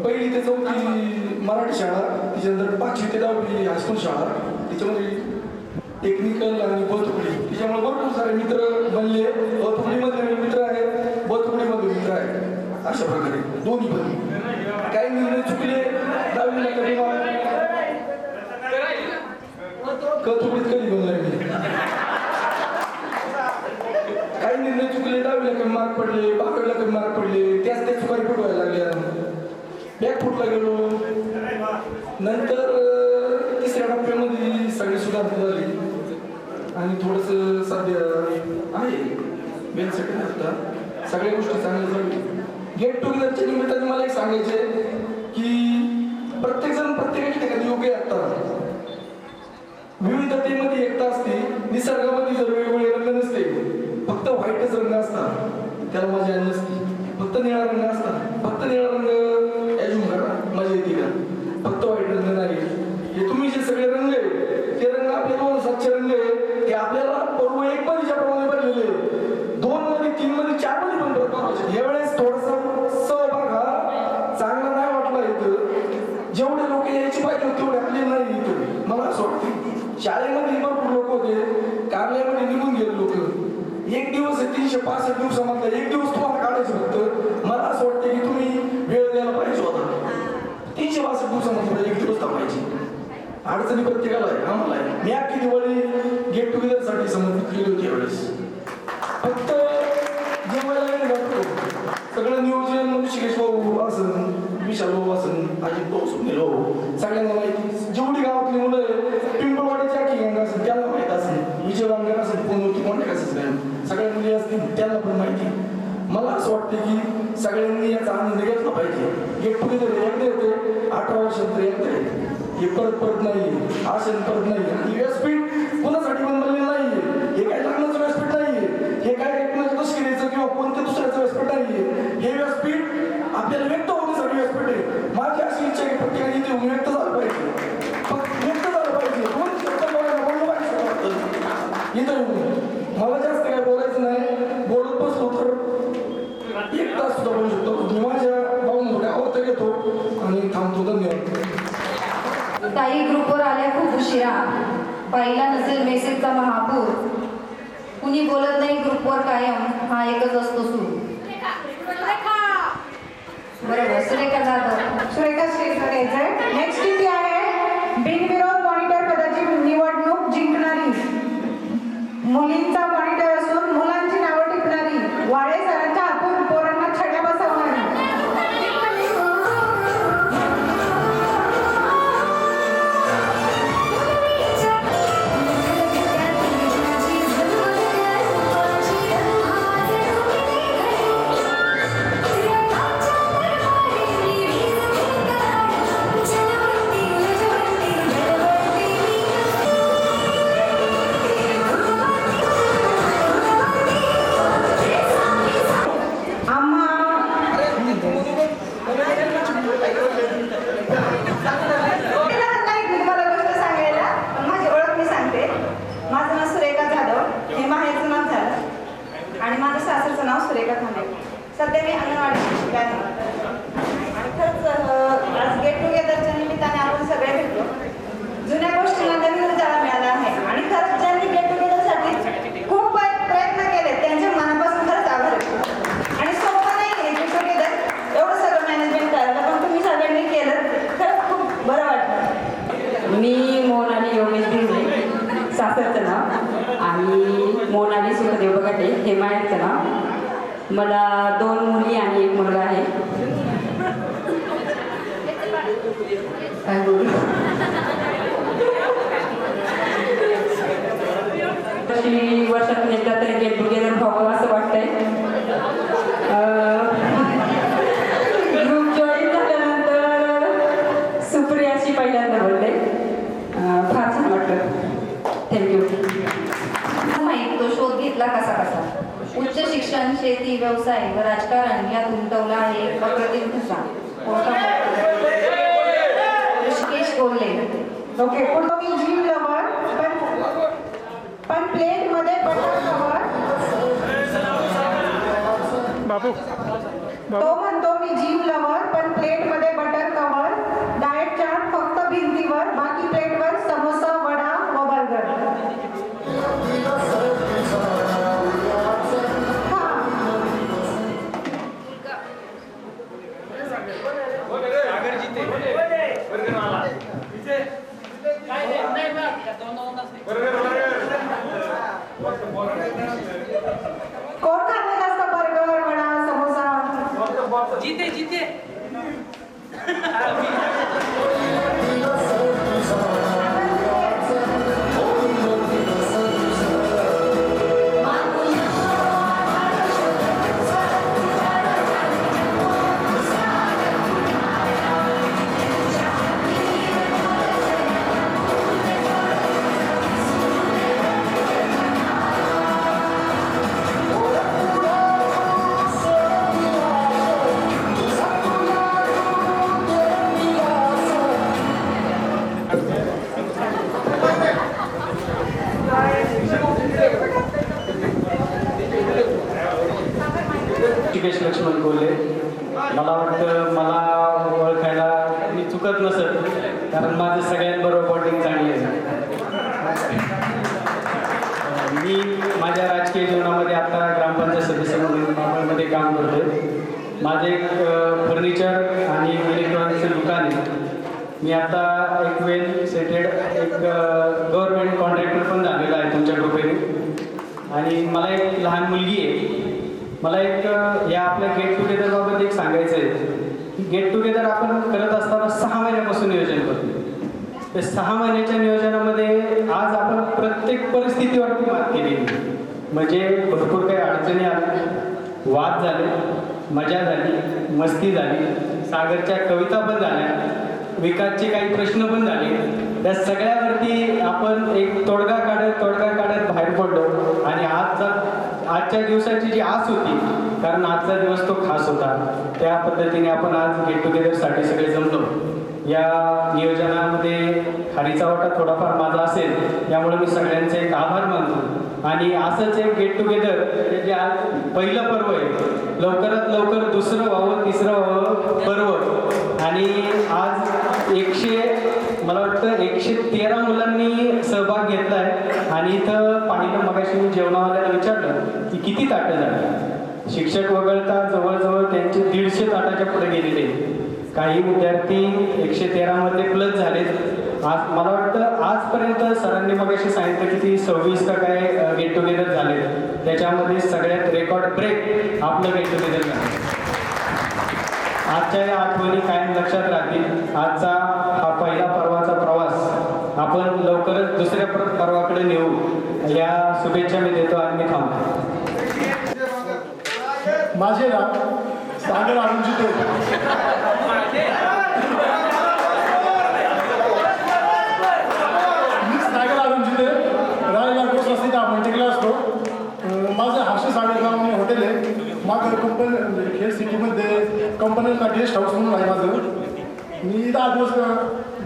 1ली ते 4थी मराठी शाळा, त्याच्यानंतर 5वी ते 10वी हायस्कूल शाळा, त्याच्यामध्ये टेक्निकल आणि बथुकडी, तिच्यामुळे भरपूर सारे मित्र बनले. बथुकडीमध्ये मित्र आहेत, बथुकडीमध्ये मित्र आहेत. अशा प्रकारे दोन्ही पण काही निर्णय चुकले. 10वीला कधी कथुकडीत कधी बनलाय मी. काही निर्णय चुकले. 10वीला कमी मार्क पडले, 12वीला कमी मार्क पडले. त्याच त्या चुकाई पडवायला लागल्या. बॅकफुटला गेलो. नंतर तिसऱ्या टप्प्यामध्ये सगळी सुधारणा झाली आणि थोडंसं सध्या आहे बेनसाठी नसतं. सगळ्या गोष्टी चांगल्या झाली. गेट टुगेदरच्या निमित्ताने मला एक सांगायचे की प्रत्येकजण प्रत्येकाच्या ठिकाणी योग्य आहे. आता विविधतेमध्ये एकता असते. निसर्गामध्ये जर वेगवेगळे रंग नसते, फक्त व्हाईटच रंग असतात, त्याला मजा नसते. फक्त निळा रंग असतात, फक्त निळा रंग ॲज्युम करा, मजा येते का? फक्त व्हाईट रंग नाही. हे तुम्ही जे सगळे रंग आहे ते रंग आपले 2 700 रंग आहे. ते आपल्याला पर्व 1 मध्ये ज्याप्रमाणे बनलेले 2 मध्ये 3 मध्ये 4 मध्ये पण बनवायचे. यावेळेस थोडासा सहभाग हा चांगला नाही वाटला. इथं जेवढे लोक यायची पाहिजे तेवढे आपले नाही. इथं मला असं वाटतं शाळेमध्ये भरपूर लोक होते, कार्यालयामध्ये निघून गेले लोक. एक दिवस 365 दिवसामधला एक दिवस तुम्हाला काढायचं फक्त. मला असं वाटतं की तुम्ही वेळ द्यायला पाहिजे होता. 365 दिवसामधला एक दिवस थांबायची. अडचणी प्रत्येकाला आहे, आम्हाला आहे. मी अख्खी दिवाळी गेट टुगेदरसाठी समर्पित केली होती. यावेळेस फक्त जेवायला वेळ लागतो. सगळं नियोजन ऋषिकेश भाऊ असन, विशाल भाऊ असन, अजित भाऊ, सुनील भाऊ, सगळ्यांना माहिती. जेवढी गावातली मुलं आहे, पिंपळवाडीची आखी गंगा असेल त्यांना माहित असेल, विजय वांगर असेल, पुनवती कोणत्या असेल, सगळ्या मुली असतील त्यांना पण माहिती. मला असं वाटतं की सगळ्यांनी याचा आनंद घेतला पाहिजे. गेट टुगेदर एकदा येते, 18 वर्षांतर एकदा येते. हे परत नाही, आशन परत नाही. आणि व्यासपीठ कुणासाठी बनवलेलं नाहीये. हे काय लग्नाचं व्यासपीठ नाहीये. हे काय एकमेकांचं तस्किरीचं किंवा कोणत्या दुसऱ्याचं व्यासपीठ नाहीये. हे व्यासपीठ आपल्याला व्यक्त होण्यासाठी व्यासपीठ आहे. माझी अशी इच्छा आहे की प्रत्येकाने इथे व्यक्त झालं पाहिजे. व्यक्त झालं पाहिजे. 2 शब्द बोलणं पाहिजे इथं येऊन. मला जास्त काय बोलायचं नाही. बोलत बसलो तर 1 तास सुद्धा बोलू शकतो. मी माझ्या भाऊन आवडतं घेतो आणि थांबतो. धन्यवाद. काही ग्रुपवर आल्या खूप उशिरा, पाहिला नसेल मेसेजचा महापूर. कुणी बोलत नाही ग्रुपवर कायम, हा एकच असतो सूर. बरोबर, सुरेखा जाधव. सुरेखा स्टेजवर यायचंय. नेक्स्ट टीम आहे बिनविरोध मॉनिटर पदाची निवडणूक जिंकणारी, मुलींचा मॉनिटर असून मुलांची नावं टिपणारी, वाळे सरांच्या हातून पोरांना छड्या बसवणारी. सध्या मी अंगणवाडी शिक्षिका आहे. आणि खरंच आज गेट टुगेदरच्या निमित्ताने आपण सगळे भेटलो. जुन्या गोष्टींना नवीन उजाळा मिळाला आहे. आणि खरंच ज्यांनी गेट टुगेदरसाठी खूप प्रयत्न केले त्यांच्या मनापासून खरंच आभार आहे. आणि सोपं नाही आहे गेट टुगेदर एवढं सगळं मॅनेजमेंट करायला, पण तुम्ही सगळ्यांनी केलं, खरंच खूप बरं वाटलं. मी मोनाली योगेश भिंगले, सासरचं नाव, आणि मोनाली सुखदेव बगाटे हे माहेरचं नाव. मला 2 मुली आणि 1 मुलगा आहे. काय बोलू? वर्षातून एकदा तरी गेट टुगेदर व्हावं असं वाटतंय. ग्रुप जॉईन झाल्यानंतर सुप्रियाशी पहिल्यांदा बोलले, फार छान वाटलं. थँक्यू. माहीत तो शोध घेतला कसा कसा. उच्च शिक्षण, शेती, व्यवसाय व राजकारण यात उमटवला आहे अप्रतिम ठसा. ऋषिकेश बोलले. ओके, पुढे जीव लवर पण प्लेट मध्ये बटर कवर. बाबू तो म्हणतो मी जीव लवर पण प्लेट मध्ये बटर कवर. डाएट चार्ट फक्त भिंतीवर, बाकी प्लेटवर समोसा, वडा व बर्गर. कोण खाते जास्त बर्गर वडा समोसा? जिते जिते ऋषिकेश लक्ष्मण कोल्हे. मला वाटतं मला ओळखायला मी चुकत नसत, कारण माझं सगळ्यांबरोबर बॉन्डिंग चांगली आहे. मी माझ्या राजकीय जीवनामध्ये आता ग्रामपंचायत सदस्य म्हणून मावळमध्ये काम करतोय. माझे एक फर्निचर आणि इलेक्ट्रॉनिक्सचं दुकान आहे. मी आता एक वेल सेटेड एक गव्हर्नमेंट कॉन्ट्रॅक्टर पण झालेला आहे तुमच्या कृपेने. आणि मला एक लहान मुलगी आहे. मला एक या आपल्या गेट टुगेदरबाबत एक सांगायचं आहे की गेट टुगेदर आपण करत असताना 6 महिन्यापासून नियोजन करतो. ते 6 महिन्याच्या नियोजनामध्ये आज आपण प्रत्येक परिस्थितीवरती मात केलेली. म्हणजे भरपूर काही अडचणी आल्या, वाद झाले, मजा झाली, मस्ती झाली, सागरच्या कविता पण झाल्या, विकासचे काही प्रश्न पण झाले. त्या सगळ्यावरती आपण एक तोडगा काढत बाहेर पडलो. आणि आजच्या दिवसाची जी आस होती, कारण आजचा दिवस तो खास होता, त्या पद्धतीने आपण आज गेट टुगेदरसाठी सगळे जमलो. या नियोजनामध्ये खारीचा वाटा थोडाफार माझा असेल, त्यामुळे मी सगळ्यांचे एक आभार मानतो. आणि असंच एक गेट टुगेदर जे आज पहिलं पर्व आहे, लवकरात लवकर दुसरं व्हावं, तिसरं व्हावं पर्व. आणि आज मला वाटतं 113 मुलांनी सहभाग घेतला आहे. आणि इथं पाहिलं, मगाशी मी जेवणावाल्याला विचारलं की किती ताटं झाली. शिक्षक वगळता जवळजवळ त्यांचे 150 ताटाच्या पुढे गेलेले. काही विद्यार्थी 113 मध्ये प्लस झाले. आज मला वाटतं आजपर्यंत सरांनी मगाशी सांगितलं की 26 का काय गेट टुगेदर झाले. त्याच्यामध्ये सगळ्यात रेकॉर्ड ब्रेक आपलं गेट टुगेदर झालं. आजच्या या आठवणी कायम लक्षात राहतील. आजचा हा पहिला पर्वाचा प्रवास आपण लवकरच दुसऱ्या पर्वाकडे नेऊ, या शुभेच्छा मी देतो आणि मी थांबतो. माझे नाव सागर अरुणजी. मी सागर अरुणजी राहायला गोष्ट आपण टिकला असतो. माझं हर्ष सागर नावाने हॉटेल आहे. माझं कंपनी खेड सिटीमध्ये कंपनीला गेस्ट हाऊस म्हणून आहे माझं. मी 10 दिवस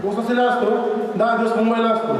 गोष्टीला असतो, 10 दिवस मुंबईला असतो.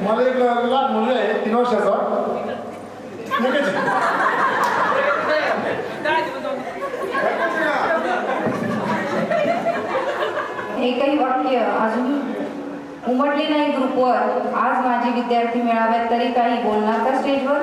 मला एक लहान मुलगा आहे 3 वर्षाचा. एकही वाक्य अजून उमटले नाही ग्रुपवर. आज माझे विद्यार्थी मिळाव्यात तरी काही बोलणार का स्टेजवर?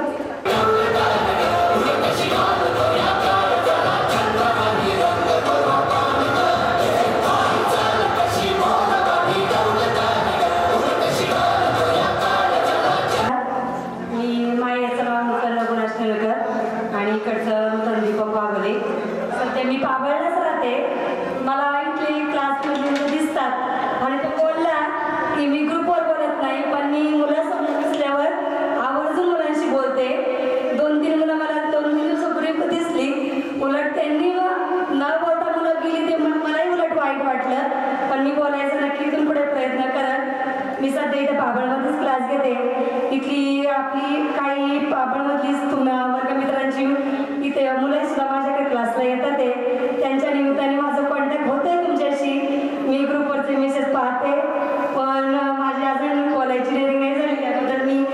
आणि इकडचं दीपक बागले. सध्या मी पाबळलाच राहते. मला इथले क्लासमध्ये दिसतात आणि तो बोलला की मी ग्रुपवर बोलत नाही, पण मी मुलासमोर दिसल्यावर आवर्जून मुलांशी बोलते. 2-3 मुलं मला 2-3 दिवसापूर्वी दिसली. उलट त्यांनी न बोलता मुलं गेली ते मलाही उलट वाईट वाटलं. पण मी बोलायचं नक्की इथून पुढे प्रयत्न करत. मी सध्या इथे पाबळमध्येच क्लास घेते. इथली आपली काही पाबळमधलीच वर्गमित्रांची इथे मुलं सुद्धा माझ्याकडे क्लासला येतात. त्यांच्या निमित्ताने माझं कॉन्टॅक्ट होतंय तुमच्याशी. मी ग्रुपवरचे मेसेज पाहते, पण माझी अजून कॉलेजची डिग्री नाही झाली, त्याबद्दल मी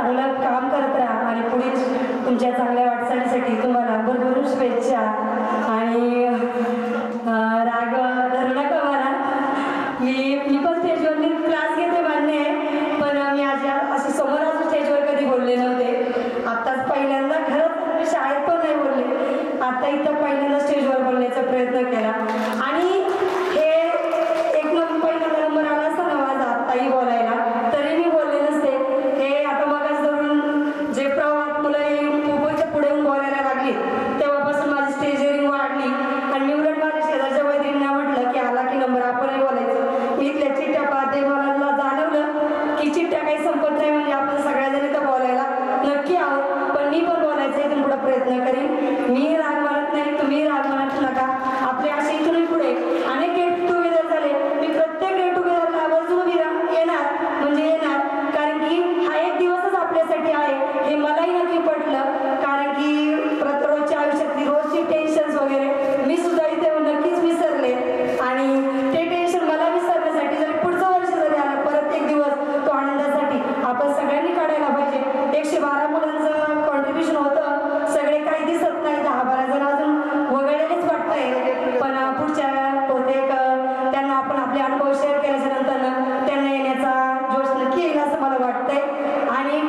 चांगलं काम करत राहा आणि पुढील तुमच्या चांगल्या वाटचालीसाठी तुम्हाला भरभरून शुभेच्छा. आणि राग धरू नका मला. मी पण स्टेजवर क्लास घेते मान्य आहे, पण मी असे समोर अजून स्टेजवर कधी बोलले नव्हते. आत्ताच पहिल्यांदा खरंच शाळेत पण नाही बोलले, आता इथं पहिल्यांदा स्टेजवर बोलण्याचा प्रयत्न केला. आणि हे पहिल्यांदा नंबर आला असता ना माझा आत्ताही बोलायला, तरी मी बोलले नसते. हे आता मगच धरून जे प्रवाहात मुलं मुंबईच्या पुढे येऊन बोलायला लागली तेव्हापासून माझी स्टेजरिंग वाढली. आणि मी उलट माझ्या शेजारच्या मैत्रिणींना म्हटलं की आला की नंबर आपणही बोलायचं. मी इथल्या चिठ्ठ्या पाहते, मला जाणवलं की चिठ्ठ्या काही संपत नाही, म्हणजे आपण सगळ्याजणी तर बोलायला नक्की आहोत. पण मी पण बोलायचं इथून पुढे प्रयत्न करीन. मी राग म्हणत नाही, तुम्ही राग म्हणत नका. आपले असे इथूनही पुढे अनेक गेट टुगेदर झाले. मी प्रत्येक गेट टुगेदरला आवर्जून येणार म्हणजे येणार, कारण की हा एक दिवसच आपल्यासाठी आहे हे मलाही नक्की पटलं. कारण की रोजच्या आयुष्यातली रोजची टेन्शन्स वगैरे मी सुद्धा इथे नक्कीच विसरले. आणि ते टेन्शन मला विसरण्यासाठी जरी पुढचं वर्ष जरी आलं परत एक दिवस तो आनंदासाठी आपण सगळ्यांनी काढायला पाहिजे. 112 मुलांचं कॉन्ट्रीब्युशन होतं, सगळे काही दिसत नाही, 10-12 जण अजून वगळलेच वाटतंय. पण पुढच्या बहुतेक त्यांना आपण आपले अनुभव शेअर केल्याच्या नंतर त्यांना येण्याचा जोश नक्की येईल असं मला वाटतंय. आणि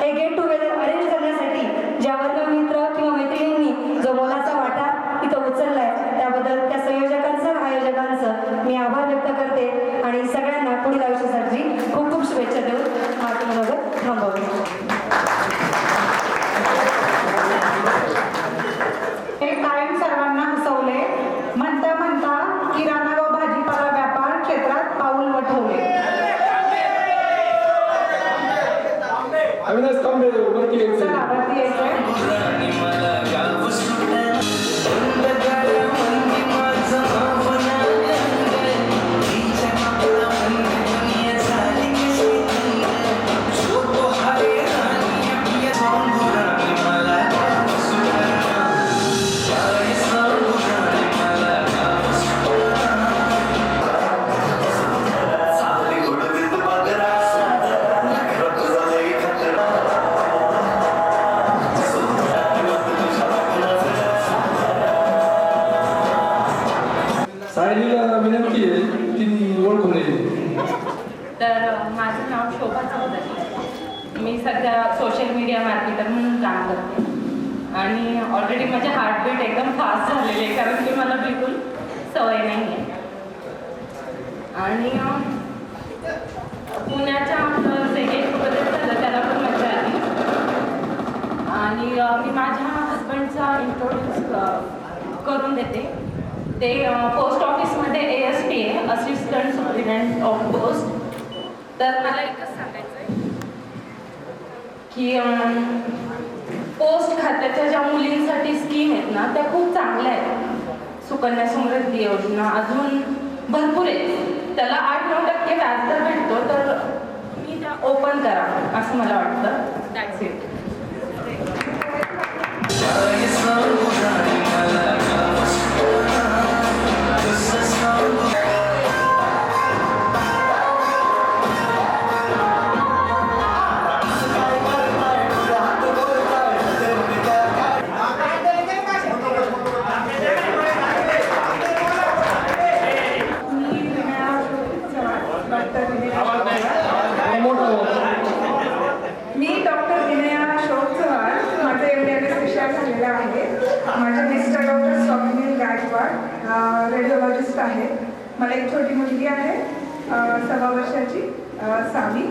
हे गेट टुगेदर अरेंज करण्यासाठी ज्या वर्ग मित्र किंवा मैत्रिणींनी जो मोलाचा वाटा इथं उचललाय त्याबद्दल त्या संयोजकांचं आयोजकांचं मी आभार व्यक्त करते. आणि सगळ्यांना पुढील आयुष्यासाठी खूप खूप शुभेच्छा देऊन माझं थांबवते. कायम सर्वांना हसवले, म्हणता म्हणता किराणा व भाजीपाला व्यापार क्षेत्रात पाऊल वठवले. अविनाश तांबे वरती यायचं. चला वरती यायचंय. सायलीला विनंती आहे, तिने ओळखून येईल. तर माझं नाव शोभा चौधरी. मी सध्या सोशल मीडिया मार्केटर म्हणून काम करते. आणि ऑलरेडी माझे हार्टबीट एकदम फास्ट झालेले आहे, कारण की मला बिलकुल सवय नाही आहे. आणि पुण्याच्या जे गेट टुगेदर झालं त्याला पण मजा आली. आणि मी माझ्या हजबंडचा इंट्रोड्यूस करून देते. ते पोस्ट ऑफिसमध्ये ASP आहे, असिस्टंट सुपरिटेंडेंट ऑफ पोस्ट. तर मला एकच सांगायचं आहे की पोस्ट खात्याच्या ज्या मुलींसाठी स्कीम आहेत ना त्या खूप चांगल्या आहेत. सुकन्या समृद्धी योजना अजून भरपूर आहेत. त्याला 8-9% व्याजदर भेटतो, तर तुम्ही त्या ओपन करा असं मला वाटतं. That's it. Me doctor Vinaya Ashok Chavan. माझं MD विषय झालेला आहे. माझे मिस्टर डॉक्टर स्वामी गायकवाड रेडिओलॉजिस्ट आहे. मला एक छोटी मुलगी आहे 6 वर्षाची सावी.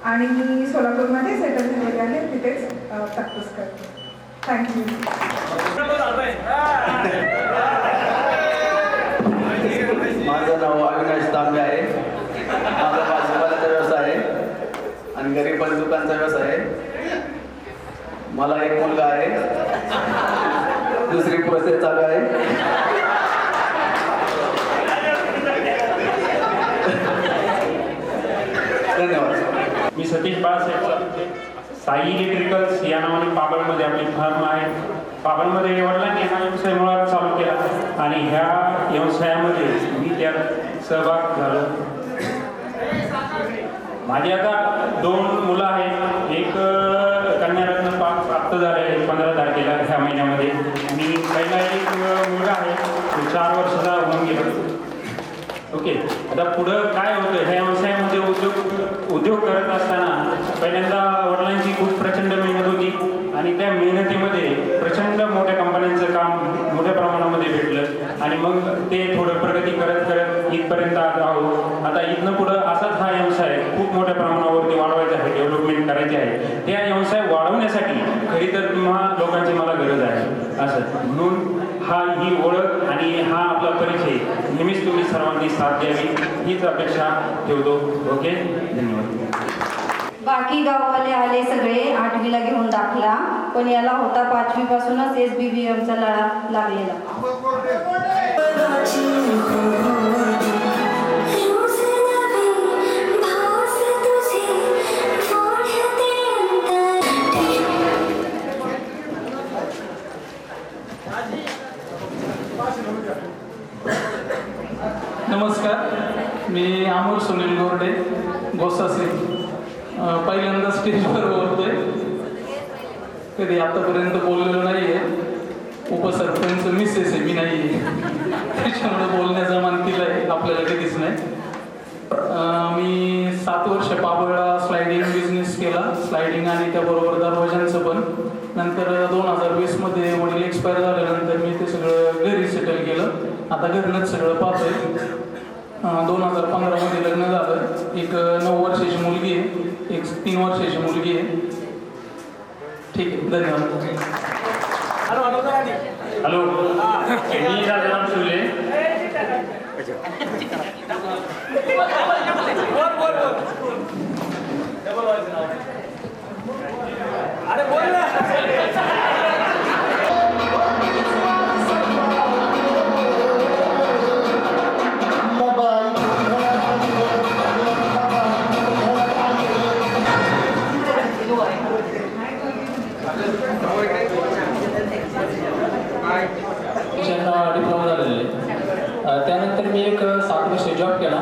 आणि मी सोलापूरमध्ये सेटल झालेली आहे, तिथेच प्रॅक्टिस करते. थँक्यू. माझं नाव अविनाश तांबे आहे. माझा भाजीपाल्याचा व्यवसाय आहे आणि गरीब दुकानचा व्यवसाय आहे. मला एक मुलगा आहे, दुसरी प्रोसेस चालू आहे. धन्यवाद. मी सतीश बाळासाहेब साई इलेक्ट्रिकल्स या नावाने पाबळमध्ये आपली फर्म आहे. पाबळमध्ये वडिलांनी हा व्यवसाय मुळात चालू केला आणि ह्या व्यवसायामध्ये मी त्यात सहभाग झालो. माझी आता 2 मुलं आहेत. एक आत्ता झाले 15 तारखेला ह्या महिन्यामध्ये. आणि पहिला एक मुलगा आहे तो 4 वर्षाचा होऊन गेला. ओके, आता पुढं काय होतं ह्या व्यवसायामध्ये उद्योग करत असताना पहिल्यांदा वडिलांची खूप प्रचंड मेहनत होती आणि त्या मेहनतीमध्ये प्रचंड मोठ्या कंपन्यांचं काम मोठ्या प्रमाणामध्ये भेटलं आणि मग ते थोडं प्रगती करत करत इथपर्यंत आहोत. आता इथनं पुढं असाच हा व्यवसाय खूप मोठ्या प्रमाणावरती वाढवायचा आहे, डेव्हलपमेंट करायची आहे. त्या व्यवसाय वाढवण्यासाठी खरी तर तुम्हा लोकांची मला गरज आहे असं म्हणून ही ओळख आणि हा आपला परिचय नेहमीच तुम्ही सर्वांनी साथ द्यावी हीच अपेक्षा ठेवतो. ओके, धन्यवाद. बाकी गाववाले आले सगळे 8वीला घेऊन दाखला, पण याला होता 5वी पासूनच SBBMचा लळा लागलेला. नमस्कार, मी अमोल सुनील गोरडे, गोसासे. पहिल्यांदा स्टेजवर बोलतोय. कधी आतापर्यंत बोललेलो नाही आहे. उपसरपंच मिसेस आहे, मी नाही आहे. त्याच्यामुळे बोलण्याचा मान केला आहे आपल्याला कधीच नाही. मी 7 वर्ष पाबळला स्लायडिंग बिझनेस केला, स्लायडिंग आणि त्याबरोबर दरवाजांचं पण. नंतर 2020 मध्ये वडील एक्सपायर झाल्यानंतर मी ते सगळं घरी सेटल केलं. आता घरनंच सगळं पाहतोय. 2015 मध्ये लग्न झालं. एक 9 वर्षाची मुलगी आहे, एक 3 वर्षाची मुलगी आहे. ठीक आहे, धन्यवाद. हॅलो, मी राजाराम शिवले. अरे बोल ना. डिप्लोमा झालेला आहे. त्यानंतर मी एक 7 वर्ष जॉब केला,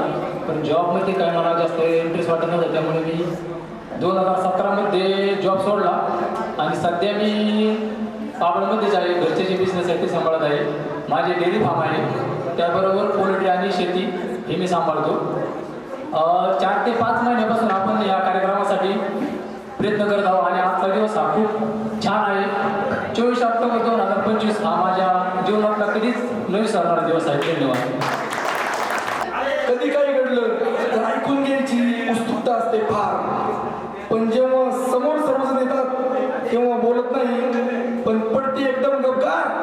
पण जॉबमध्ये काय मला जास्त इंटरेस्ट वाटत नव्हता. त्यामुळे मी 2017 मध्ये जॉब सोडला आणि सध्या मी पाबळमध्येच आहे. घरचे जे बिझनेस आहे ते सांभाळत आहे. माझे डेअरी फार्म आहे, त्याबरोबर पोल्ट्री आणि शेती हे मी सांभाळतो. 4 ते 5 महिन्यापासून आपण या कार्यक्रमासाठी प्रयत्न करत आहोत आणि आजचा दिवस हा खूप छान आहे. 24 ऑक्टोबर 2025 हा माझ्या जीवनातला कधीच न विसरणारा दिवस आहे. धन्यवाद. कधी काही घडलं तर ऐकून घ्यायची उत्सुकता असते फार, पण जेव्हा समोर सर्वजण येतात तेव्हा बोलत नाही, पण पडती एकदम गपगार.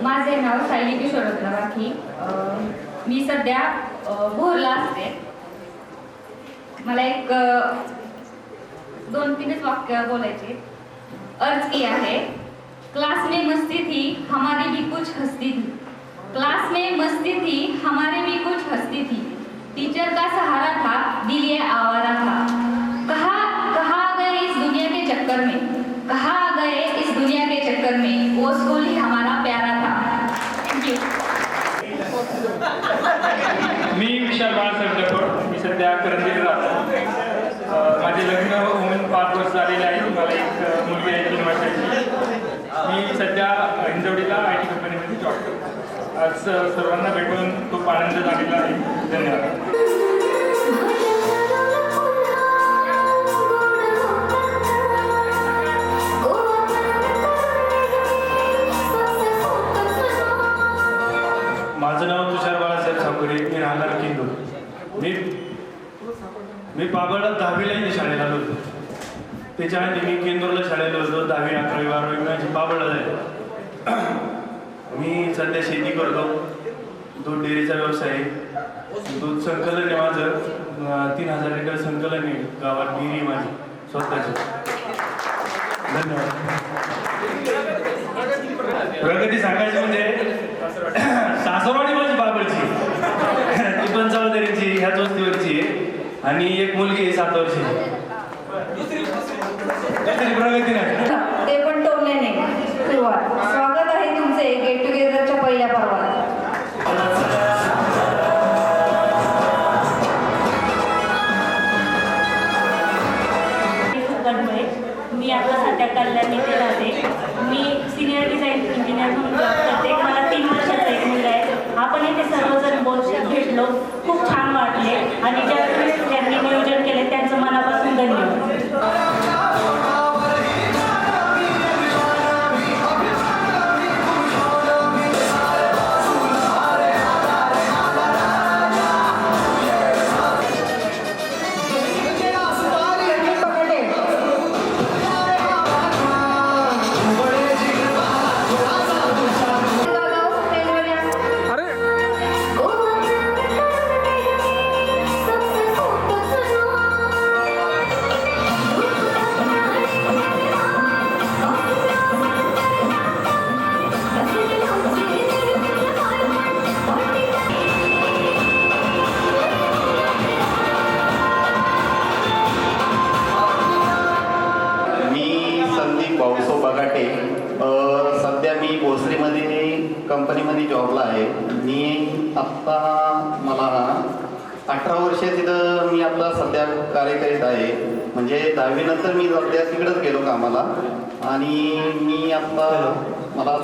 माझे नाव सायली किशोर राठी. मी सध्या भोरला असते. मला एक 2-3 वाक्य बोलायचे. अर्ज किया है, क्लास में मस्ती थी हमारी भी कुछ हस्ती थी. क्लास में मस्ती थी हमारी भी कुछ हस्ती थी. टीचर का सहारा था, दिल ये आवारा था. कहाँ गए इस दुनिया के चक्कर में, कहाँ गए इस दुनिया के चक्कर में, वो स्कूल ही हमारा प्यारा था. Thank you. मी विशाल बाळासाहेब डफोड. मी सध्या करंजीला राहतो. माझे लग्न होऊन 5 वर्ष झालेले आहे. मला एक मुलगी आहे 3 वर्षाची. मी सध्या हिंजवडीला IT कंपनीमध्ये जॉब करतो. आज सर्वांना भेटून खूप आनंद झालेला आहे. धन्यवाद. माझं नाव तुषार बाळासाहेब सावकरे. मी राहणार किंदूर. मी पाबळला 10वीलाही शाळेला आलो होतो. त्याच्याआधी मी केंदूरला शाळेला होतो. 10वी 11वी 12वी माझी पाबळला झाली. मी सध्या शेती करतो. दूध डेअरीचा व्यवसाय आहे. दूध संकलन आहे माझं. 3000 लिटर संकलन आहे. गावात डेअरी माझी स्वतःची. धन्यवाद. प्रगती सांगायची म्हणजे सासरवाडी माझी बाबरची, ती 55 ह्याच वस्तीवरची आहे आणि एक मुलगी आहे 7 वर्षाची. ते पण टोमल्याने सुरुवात. स्वागत आहे तुमचे गेट टुगेदरच्या पहिल्या पर्वात. मी आता सध्या कल्याण येथे राहते. मी सिनियर डिझाईन इंजिनियर म्हणून जॉब करते. मला 3 वर्षाचा एक मुलगा आहे. आपण इथे सर्वजण भेटलो, खूप छान वाटले आणि ज्यांनी नियोजन केले त्यांचं मनापासून धन्यवाद. सध्या मी भोसरीमध्ये कंपनीमध्ये जॉबला आहे. मी आत्ता मला 18 वर्ष तिथं मी आता सध्या कार्य करीत आहे. म्हणजे 10वी नंतर मी सध्या तिकडंच गेलो कामाला. आणि मी आत्ता मला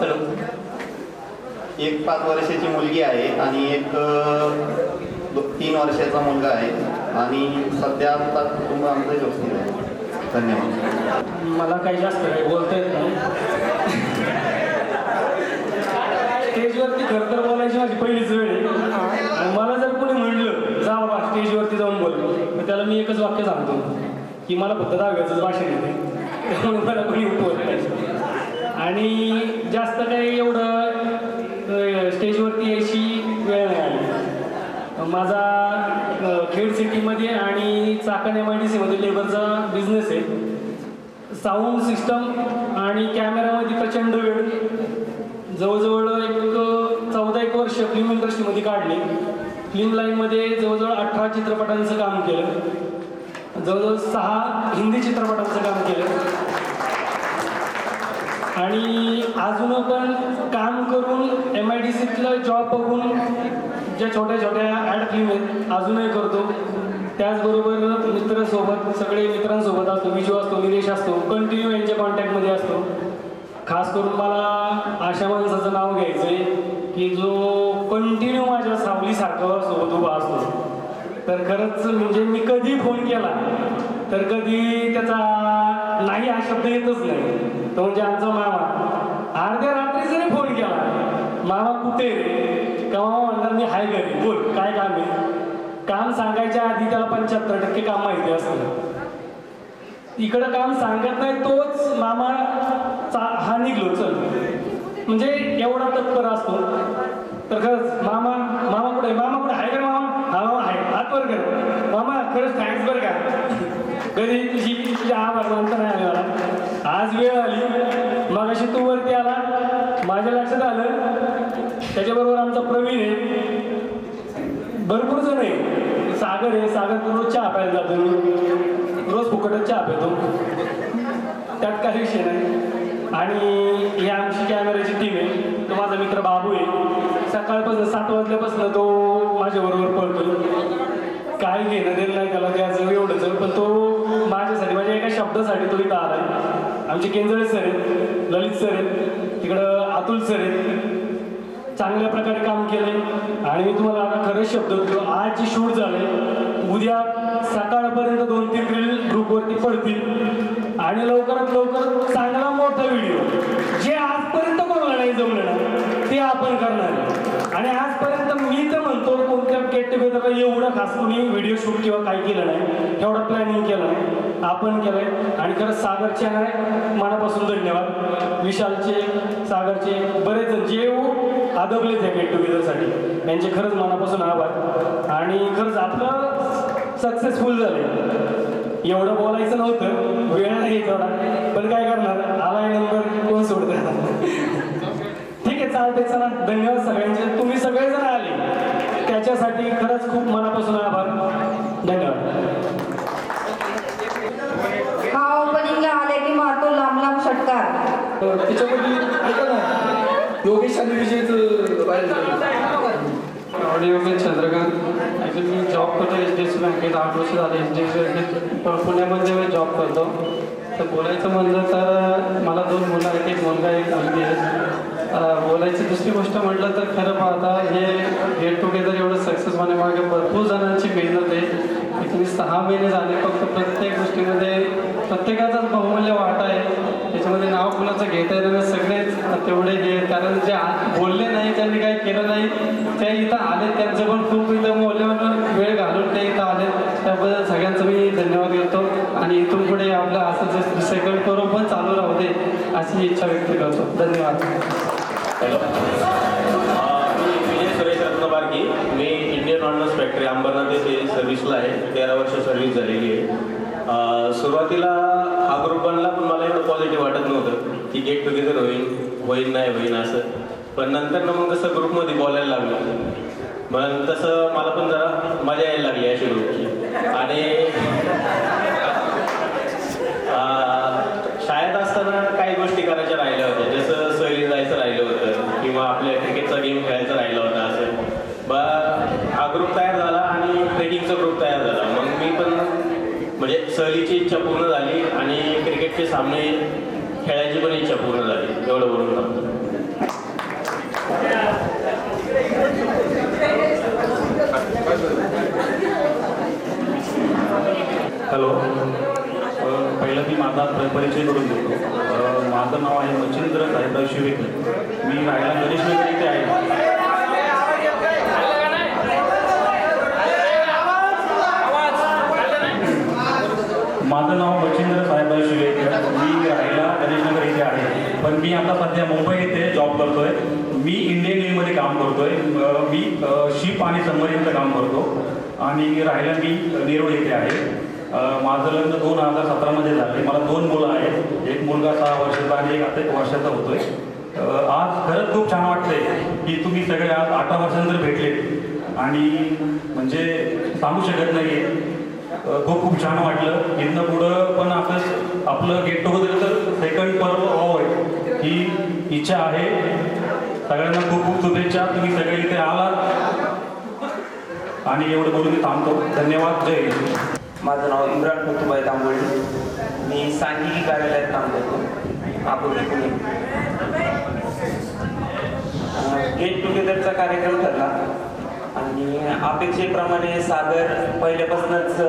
एक 5 वर्षाची मुलगी आहे आणि एक 3 वर्षाचा मुलगा आहे. आणि सध्या आता कुटुंब आमचं व्यवस्थित आहे. धन्यवाद. मला काही जास्त काही बोलता येत नाही. स्टेजवरती खरं तर बोलायची माझी पहिलीच वेळ आहे. आणि मला जर कोणी म्हणलं जा बाबा स्टेजवरती जाऊन बोल, तर त्याला मी एकच वाक्य सांगतो की मला फक्त 10वीचंच भाषण येते, त्यामुळे मला कोणी उपवत नाही. आणि जास्त काही एवढं स्टेजवरती यायची वेळ नाही आली. माझा खेड सिटीमध्ये आणि चाकण MIDC लेबरचा बिझनेस आहे. साऊंड सिस्टम आणि कॅमेरामध्ये प्रचंड वेळ, जवळजवळ एक 14 वर्ष फिल्म इंडस्ट्रीमध्ये काढले. फिल्म लाईनमध्ये जवळजवळ 18 चित्रपटांचं काम केलं, जवळजवळ 6 हिंदी चित्रपटांचं काम केलं. आणि अजून पण काम करून MIDCतला जॉब बघून ज्या छोट्या छोट्या ॲड फिल्म आहेत अजूनही करतो. त्याचबरोबर मित्रांसोबत सगळे मित्रांसोबत असतो, विजू असतो, निलेश असतो, कंटिन्यू यांच्या कॉन्टॅक्टमध्ये असतो. खास करून मला अशा माणसाचं नाव घ्यायचं आहे की जो कंटिन्यू माझ्या सावलीसारखं सोबत उभा असतो. तर खरंच म्हणजे मी कधी फोन केला तर कधी त्याचा नाही हा शब्द येतच नाही. तो म्हणजे आमचा मामा. अर्ध्या रात्री जरी फोन केला मामा कुठे का मामा म्हणणार मी हाय घरी, बोल काय काम आहे. काम सांगायच्या आधी त्याला 75% काम माहिती असतं. इकडं काम सांगत नाही तोच मामा हा निघलो चल, म्हणजे एवढा तत्पर असतो. तर खरंच मामा कुठे आहे का मामा? हा मामा आहे, हात वर कर मामा. खरंच थँक्स बरं का, कधी तुझी आभार मानता नाही आले मला. आज वेळ आली, मग अशी तू वरती आला माझ्या लक्षात आलं. त्याच्याबरोबर आमचा प्रवीण आहे, भरपूर जण आहे. सागर आहे, सागर रोज चहा प्यायला जातो, रोज फुकटच चहा पितो, त्यात काही विषय नाही. आणि ही आमची कॅमेऱ्याची टीम आहे. तो माझा मित्र बाबू आहे. सकाळपासून 7 वाजल्यापासून तो माझ्याबरोबर पळतो. काय घेणं देणं नाही त्याला त्याचं एवढंच, पण तो माझ्यासाठी माझ्या एका शब्दासाठी तो इथं आला आहे. आमचे केंजळे सर आहेत, ललित सर आहेत, तिकडं अतुल सर आहेत. चांगल्या प्रकारे काम केलं. आणि मी तुम्हाला आता खरंच शब्द देतो, आज जे शूट झाले उद्या सकाळपर्यंत 2-3 रील ग्रुपवरती पडतील. आणि लवकरात लवकर चांगला मोठा व्हिडिओ जे आजपर्यंत कोणाला नाही जमलं ना ते आपण करणार. आणि आजपर्यंत मी तर म्हणतो कोणत्या गेट टुगेदरला एवढं खास कोणी व्हिडिओ शूट किंवा काही केलं नाही, एवढं प्लॅनिंग केलं नाही, आपण केलंय. आणि खरंच सागरचे आहे मनापासून धन्यवाद. विशालचे, सागरचे, बरेच जण जे आदबले त्या गेट टुगेदरसाठी यांचे खरंच मनापासून आभार. आणि खरंच आपलं सक्सेसफुल झालं. एवढं बोलायचं नव्हतं, वेळ नाही तेवढा, पण काय करणार, आलाय नंबर कोण सोडतं. ठीक आहे, चालते, चला धन्यवाद सगळ्यांचे. तुम्ही सगळेजण आले त्याच्यासाठी खरंच खूप मनापासून आभार. धन्यवाद. त्याच्यामध्ये ऐका ना योगेश आणि विजयचं ऑडिओ योगेश चंद्रकांत. ॲक्च्युली मी जॉब करतो HDFC बँकेत 8 वर्ष झाले. HDFC बँकेत पुण्यामध्ये मी जॉब करतो. तर बोलायचं म्हणलं तर मला 2 मुलं आहेत, एक मुलगा एक मुलगी आहे. बोलायची दुसरी गोष्ट म्हटलं तर खरं पाहता हे गेट टुगेदर एवढं सक्सेस होण्यामागे भरपूर जणांची मेहनत आहे. की तुम्ही 6 महिने झाले फक्त प्रत्येक गोष्टीमध्ये प्रत्येकाचाच बहुमूल्य वाटा आहे. त्याच्यामध्ये नाव कुणाचं घेता येतं नाही, सगळेच तेवढे घे. कारण जे बोलले नाही, ज्यांनी काही केलं नाही ते इथं आले, त्यांचं पण खूप इथं मौल्यवान वेळ घालून ते इथं आले. त्याबद्दल सगळ्यांचं मी धन्यवाद देतो. आणि इथून पुढे आपलं असं सेकंड करून पण चालू राहू दे अशी इच्छा व्यक्त करतो. धन्यवाद. हॅलो, मी विजय सुरेश रत्नबारकी. मी इंडियन ऑर्डनन्स फॅक्टरी अंबरनाथ येथे सर्व्हिसला आहे. 13 वर्ष सर्व्हिस झालेली आहे. सुरुवातीला हा ग्रुप बनला पण मला एवढं पॉझिटिव्ह वाटत नव्हतं की गेट टुगेदर होईल नाही होईल असं. पण नंतर मग कसं ग्रुपमध्ये बोलायला लागलं मग तसं मला पण जरा मजा यायला लागली अशी ग्रुपची. आणि शाळेत असताना काही गोष्टी करायच्या राहिल्या होत्या, जसं सहली जायचं राहिलं होतं किंवा आपल्या क्रिकेटचा गेम खेळायचा राहिला होता. असं हा ग्रुप तयार झाला आणि ट्रेकिंगचा ग्रुप तयार झाला. मग मी पण म्हणजे सहलीची इच्छा पूर्ण झाली आणि क्रिकेटचे सामने खेळायची पण इच्छा पूर्ण झाली. एवढं बोलून थांबतो. हॅलो, पहिलं मी माझा परिचय करून देतो. माझं नाव आहे मच्छिंद्र साहेबराव शिवेकर. मी राहायला गणेशनगर इथे आहे. माझं नाव मच्छिंद्र साहेबराव शिवेकर. मी राहायला गणेशनगर इथे आहे, पण मी आता सध्या मुंबई येथे जॉब करतोय. मी इंडियन नेव्हीमध्ये काम करतोय. मी शिप आणि सबमरीनचं काम करतो आणि राहायला मी नेरूळ येथे आहे. माझं लग्न 2017मध्ये झाले. मला 2 मुलं आहेत. एक मुलगा 6 वर्षाचा आणि एक आता 1 वर्षाचा होतोय. आज खरंच खूप छान वाटतंय की तुम्ही सगळे आज 18 वर्षानंतर भेटलेत आणि म्हणजे सांगू शकत नाही. खूप छान वाटलं. इथनं पुढं पण असंच आपलं गेट टुगेदरचं सेकंड पर्व व्हावं ही इच्छा आहे. सगळ्यांना खूप शुभेच्छा. तुम्ही सगळे इथे आलात आणि एवढं बोलून मी थांबतो. धन्यवाद. जय हिंद. माझं नाव इम्रान कुतुबाई तांबोळी. मी सांघिकी कार्यालयात काम करतो, आपुर्ली, पुणे. गेट टुगेदरचा कार्यक्रम ठरला आणि अपेक्षेप्रमाणे सागर पहिल्यापासूनच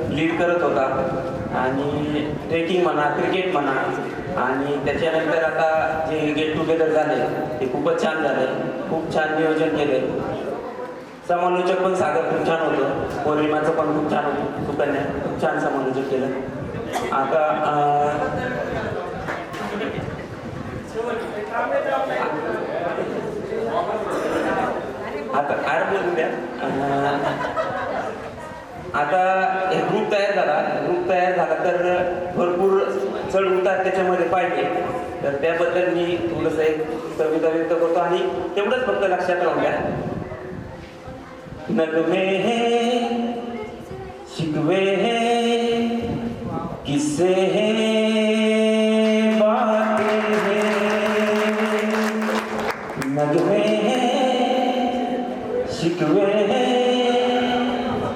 लीड करत होता आणि ट्रेकिंग म्हणा, क्रिकेट म्हणा आणि त्याच्यानंतर आता जे गेट टुगेदर झाले ते खूपच छान झाले. खूप छान नियोजन केले. समालोचक पण सागर खूप छान होतं. पौर्णिमाचं पण खूप छान होतं. सुकन्या खूप छान समालोचक केलं. आता आर बोलू द्या. आता हे ग्रुप तयार झाला तर भरपूर चढ उतार त्याच्यामध्ये पाहिजे. तर त्याबद्दल मी थोडंसं एक कविता व्यक्त करतो आणि तेवढंच फक्त लक्षात राहून द्या. नगमे हैं, शिकवे हैं, किस्से हैं, बातें हैं. नगमे हैं, शिकवे हैं,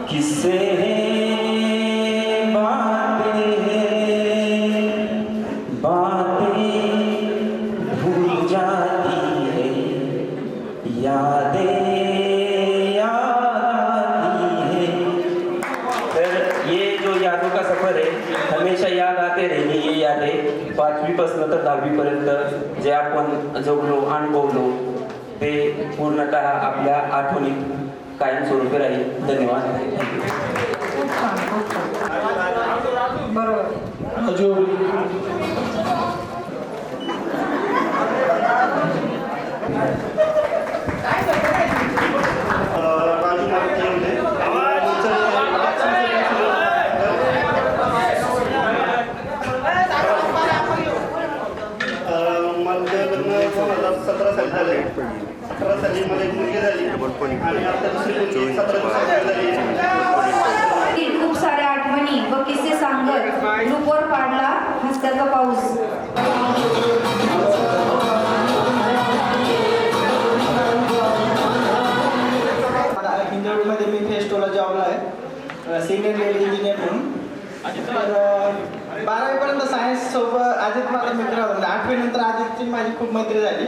किस्से हैं, बातें हैं. बातें भूल जाती है, यादें हमेशा याद आते रहेंगे. ये यादें 5वी पासून तर 10वी पर्यंत जे आपण जगलो, अनुभवलो ते पूर्णतः आपल्या आठवणीत कायमस्वरूपी राहील. धन्यवाद. खूप साऱ्या आठवणी व किस्से सांगत ग्रुपवर पाडला हस्त्याचा पाऊस. नंतर अजितची माझी खूप मैत्री झाली.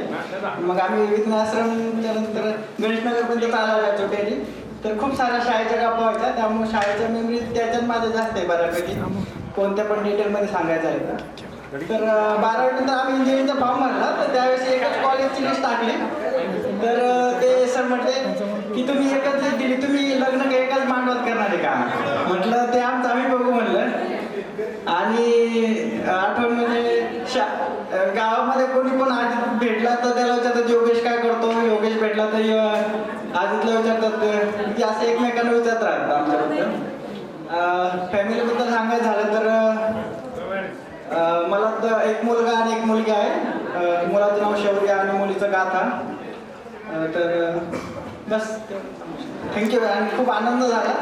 मग आम्ही विघ्नाश्रमच्या नंतर गणेशनगरपर्यंत चालायला जायचो डेली. तर खूप साऱ्या शाळेच्या गप्पा व्हायच्या, त्यामुळे शाळेच्या मेमरी त्याच्यात माझ्या जास्त आहे बऱ्यापैकी, कोणत्या पण डिटेलमध्ये सांगायचं आहे तर 12वी नंतर आम्ही इंजिनिअरिंगचा फॉर्म भरला. तर त्यावेळेस एकच कॉलेजची लिस्ट टाकली. तर ते सर म्हटले की तुम्ही एकच लिस्ट दिली, तुम्ही लग्न एकच मांडवात करणार आहे का? म्हटलं ते आमचं आम्ही बघू म्हणलं. आणि आठवण म्हणजे गावामध्ये कोणी पण आज भेटला तर त्याला विचारतात योगेश काय करतो, योगेश भेटला तर आदितला विचारतात की असं एकमेकांना विचारत राहतात आमच्याबद्दल. फॅमिलीबद्दल सांगायचं झालं तर मला तर एक मुलगा आणि एक मुलगी आहे. मुलाचं नाव शौर्य आणि मुलीचं गाथा. तर बस थँक्यू. आणि खूप आनंद झाला.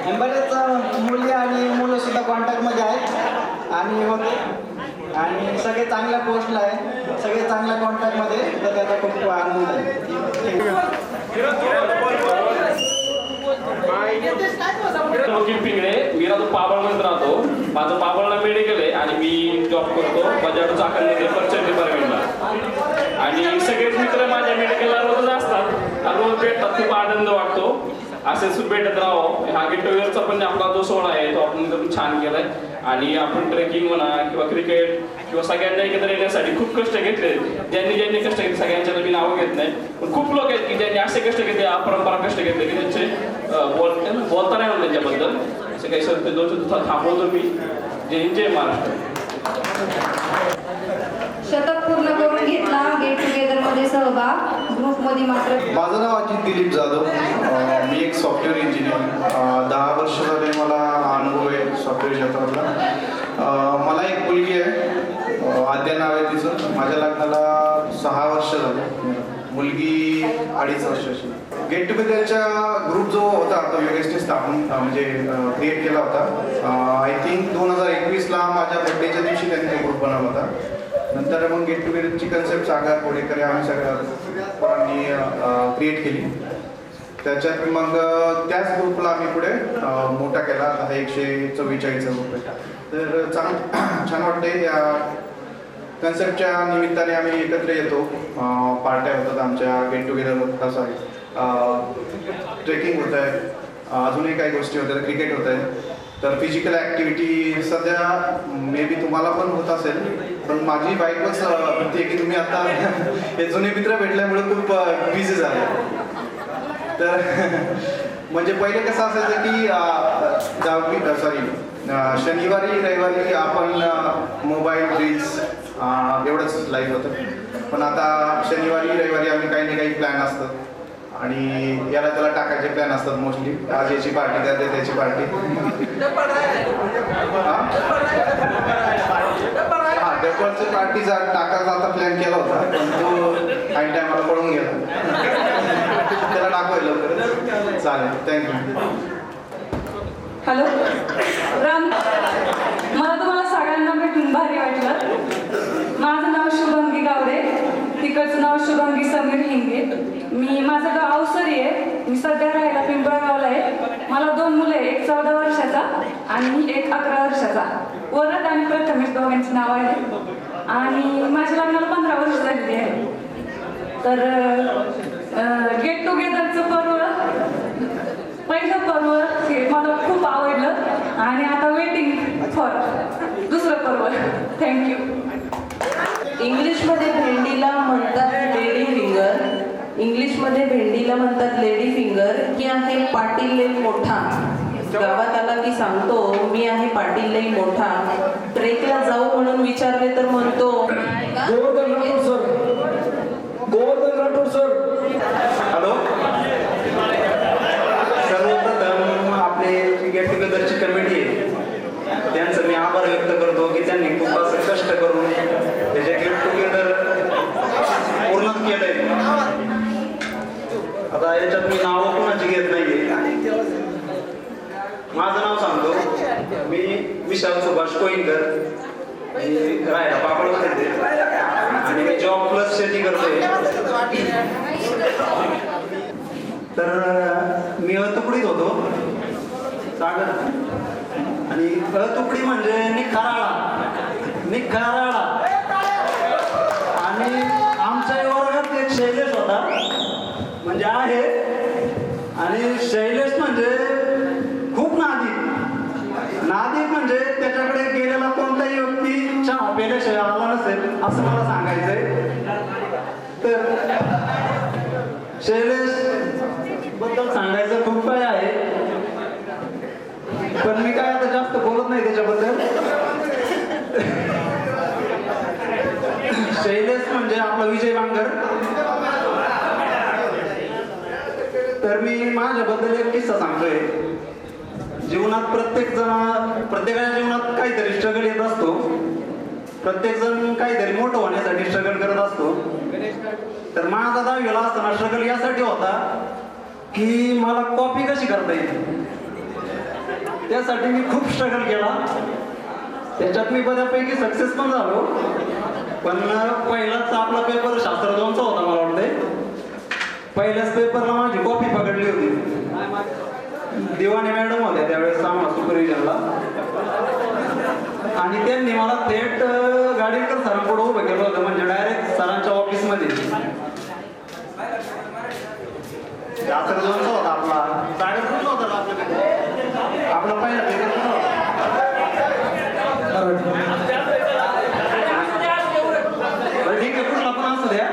आणि बरेच मुली आणि मुलं सुद्धा कॉन्टॅक्टमध्ये आहेत आणि होते आणि सगळे चांगल्या पोस्टला आहे, सगळे चांगल्या कॉन्टॅक्टमध्ये. तर त्याचा खूप खूप आनंद आहे. वकील पिंगळे, मी राहतो पाबळमध्ये राहतो. माझं पाबळला मेडिकल आहे आणि मी जॉब करतो बजाज चाकणमध्ये पर्चेस डिपार्टमेंटला. आणि सगळेच मित्र माझ्या मेडिकलला रोज असतात आणि रोज भेटतात. खूप आनंद वाटतो. असेच भेटत राहावं. हा गेट टुगेदरचा पण आपला जो सोहळा आहे तो आपण एकदम छान केलाय. आणि आपण ट्रेकिंग म्हणा किंवा क्रिकेट किंवा सगळ्यांना एकत्र येण्यासाठी खूप कष्ट घेतले. ज्यांनी कष्ट घेतले सगळ्यांच्या मी नावं घेत नाही, पण खूप लोक आहेत की ज्यांनी असे कष्ट घेतले, अपरंपरा कष्ट घेतले की त्यांचे बोलता नाही म्हणून त्यांच्याबद्दल असं काही सर दोन थांबवतो मी. जय महाराष्ट्र. शतक पूर्ण करून घेतला गेट टुगेदर मध्ये सहभाग. ग्रुपमध्ये मात्र माझं नाव अजित दिलीप जाधव. मी एक सॉफ्टवेअर इंजिनियर. 10 वर्ष झाले मला अनुभव आहे सॉफ्टवेअर क्षेत्रातला. मला एक मुलगी आहे, आद्या नाव आहे तिचं. माझ्या लग्नाला 6 वर्ष झाले. मुलगी 2.5 वर्षाची. गेट टुगेदरच्या ग्रुप जो होता तो योगेशने स्थापन म्हणजे क्रिएट केला होता. आय थिंक 2021ला माझ्या बर्थडेच्या दिवशी त्यांनी ग्रुप बनवला होता. नंतर मग गेट टुगेदरची कन्सेप्ट सागर कोडेकर आम्ही सगळ्या पोरांनी क्रिएट केली. त्याच्यात मग त्याच ग्रुपला आम्ही पुढे मोठा केला. आता 144चा ग्रुप आहे. तर छान वाटते. या कन्सेप्टच्या निमित्ताने आम्ही एकत्र येतो. पार्ट्या होतात आमच्या, गेट टुगेदर होतात, सॉरी ट्रेकिंग होत आहे, अजूनही काही गोष्टी होत आहेत, क्रिकेट होत आहे. तर फिजिकल ॲक्टिव्हिटी सध्या मे बी तुम्हाला पण होत असेल, पण माझी बाईकच म्हणते की तुम्ही आता हे जुने मित्र भेटल्यामुळे खूप बिझी झाले. तर म्हणजे पहिले कसं असायचं की शनिवारी रविवारी आपण मोबाईल रील्स एवढंच लाईफ होतं. पण आता शनिवारी रविवारी आम्ही काही ना काही प्लॅन असतात आणि याला त्याला टाकायचे प्लॅन असतात मोस्टली. आज याची पार्टी द्या, त्याची पार्टी. हा डेपॉलच्या पार्टीचा टाकायचा आता प्लॅन केला होता, पण तो काही टायमाला पळून गेला. त्याला टाकवायला लवकर. चालेल, थँक्यू. हॅलो राम, मला तुम्हाला सगळ्यांना भेटून भारी वाटलं. माझं नाव शुभंगी गावडे, तिकडचं नाव शुभंगी समीर हिंगे. माझं गाव अवसरी आहे. मी सध्या राहायला पिंपळगावला आहे. मला 2 मुलं आहे, एक 14 वर्षाचा आणि एक 11 वर्षाचा. वरद आणि प्रथमेश दोघांची नाव आहे. आणि माझ्या लग्नाला 15 वर्ष झालेली आहे. तर गेट टुगेदरचं पर्व, पहिलं पर्व हे मला खूप आवडलं आणि आता वेटिंग फॉर दुसरं पर्व. थँक्यू. इंग्लिशमध्ये भेंडीला म्हणतात लेडी फिंगर. इंग्लिशमध्ये भेंडीला म्हणतात लेडी फिंगर. की आहे पाटील लई मोठा. गावात आला की सांगतो मी आहे पाटील लई मोठा. ट्रेकला जाऊ म्हणून विचारले तर म्हणतो Govardhan Rathod sir. Govardhan Rathod sir. Hello. सर्वप्रथम आपले गेट टुगेदरची कमिटी आहे त्यांचं मी आभार व्यक्त करतो की त्यांनी खूप असं कष्ट करून त्याचे गेट टुगेदर पूर्ण केलंय. आता याच्यात मी नावं कोणाची घेत नाहीये. माझं नाव सांगतो. मी विशाल सुभाष कोईनकर. मी राहायला पापडमध्ये आणि मी जॉब प्लस शेती करतोय. तर मी तुकडीत होतो सागर. आणि तुकडी म्हणजे निखाराळा. विषय आला नसेल असं मला सांगायचंय. तर शैलेश बद्दल सांगायचं खूप काय आहे, पण मी काय आता जास्त बोलत नाही त्याच्याबद्दल. शैलेश म्हणजे आपला विजय बांगर. तर मी माझ्याबद्दल एक किस्सा सांगतोय. जीवनात प्रत्येकाच्या जीवनात काहीतरी स्ट्रगल येत असतो. प्रत्येक जण काहीतरी मोठं होण्यासाठी स्ट्रगल करत असतो. तर माझा 10वीला असताना स्ट्रगल यासाठी होता की मला कॉपी कशी करता येईल, त्यासाठी मी खूप स्ट्रगल केला. त्याच्यात मी बऱ्यापैकी सक्सेस पण झालो. पण पहिलाच आपला पेपर शास्त्र 2चा होता मला वाटतंय. पहिल्याच पेपरला माझी कॉपी पकडली होती. दिवाने मॅडम होत्या त्यावेळेस आम्हाला सुपरविजनला, आणि त्यांनी मला थेट गाडीकर सरांपुढे उभं केलं होतं, म्हणजे डायरेक्ट सरांच्या ऑफिसमध्ये. शास्त्र 2चा होता आपला. सागर कुठला होता आपला पहिला पेपर कुठला होता? ठीक आहे, कुठला पण असू द्या.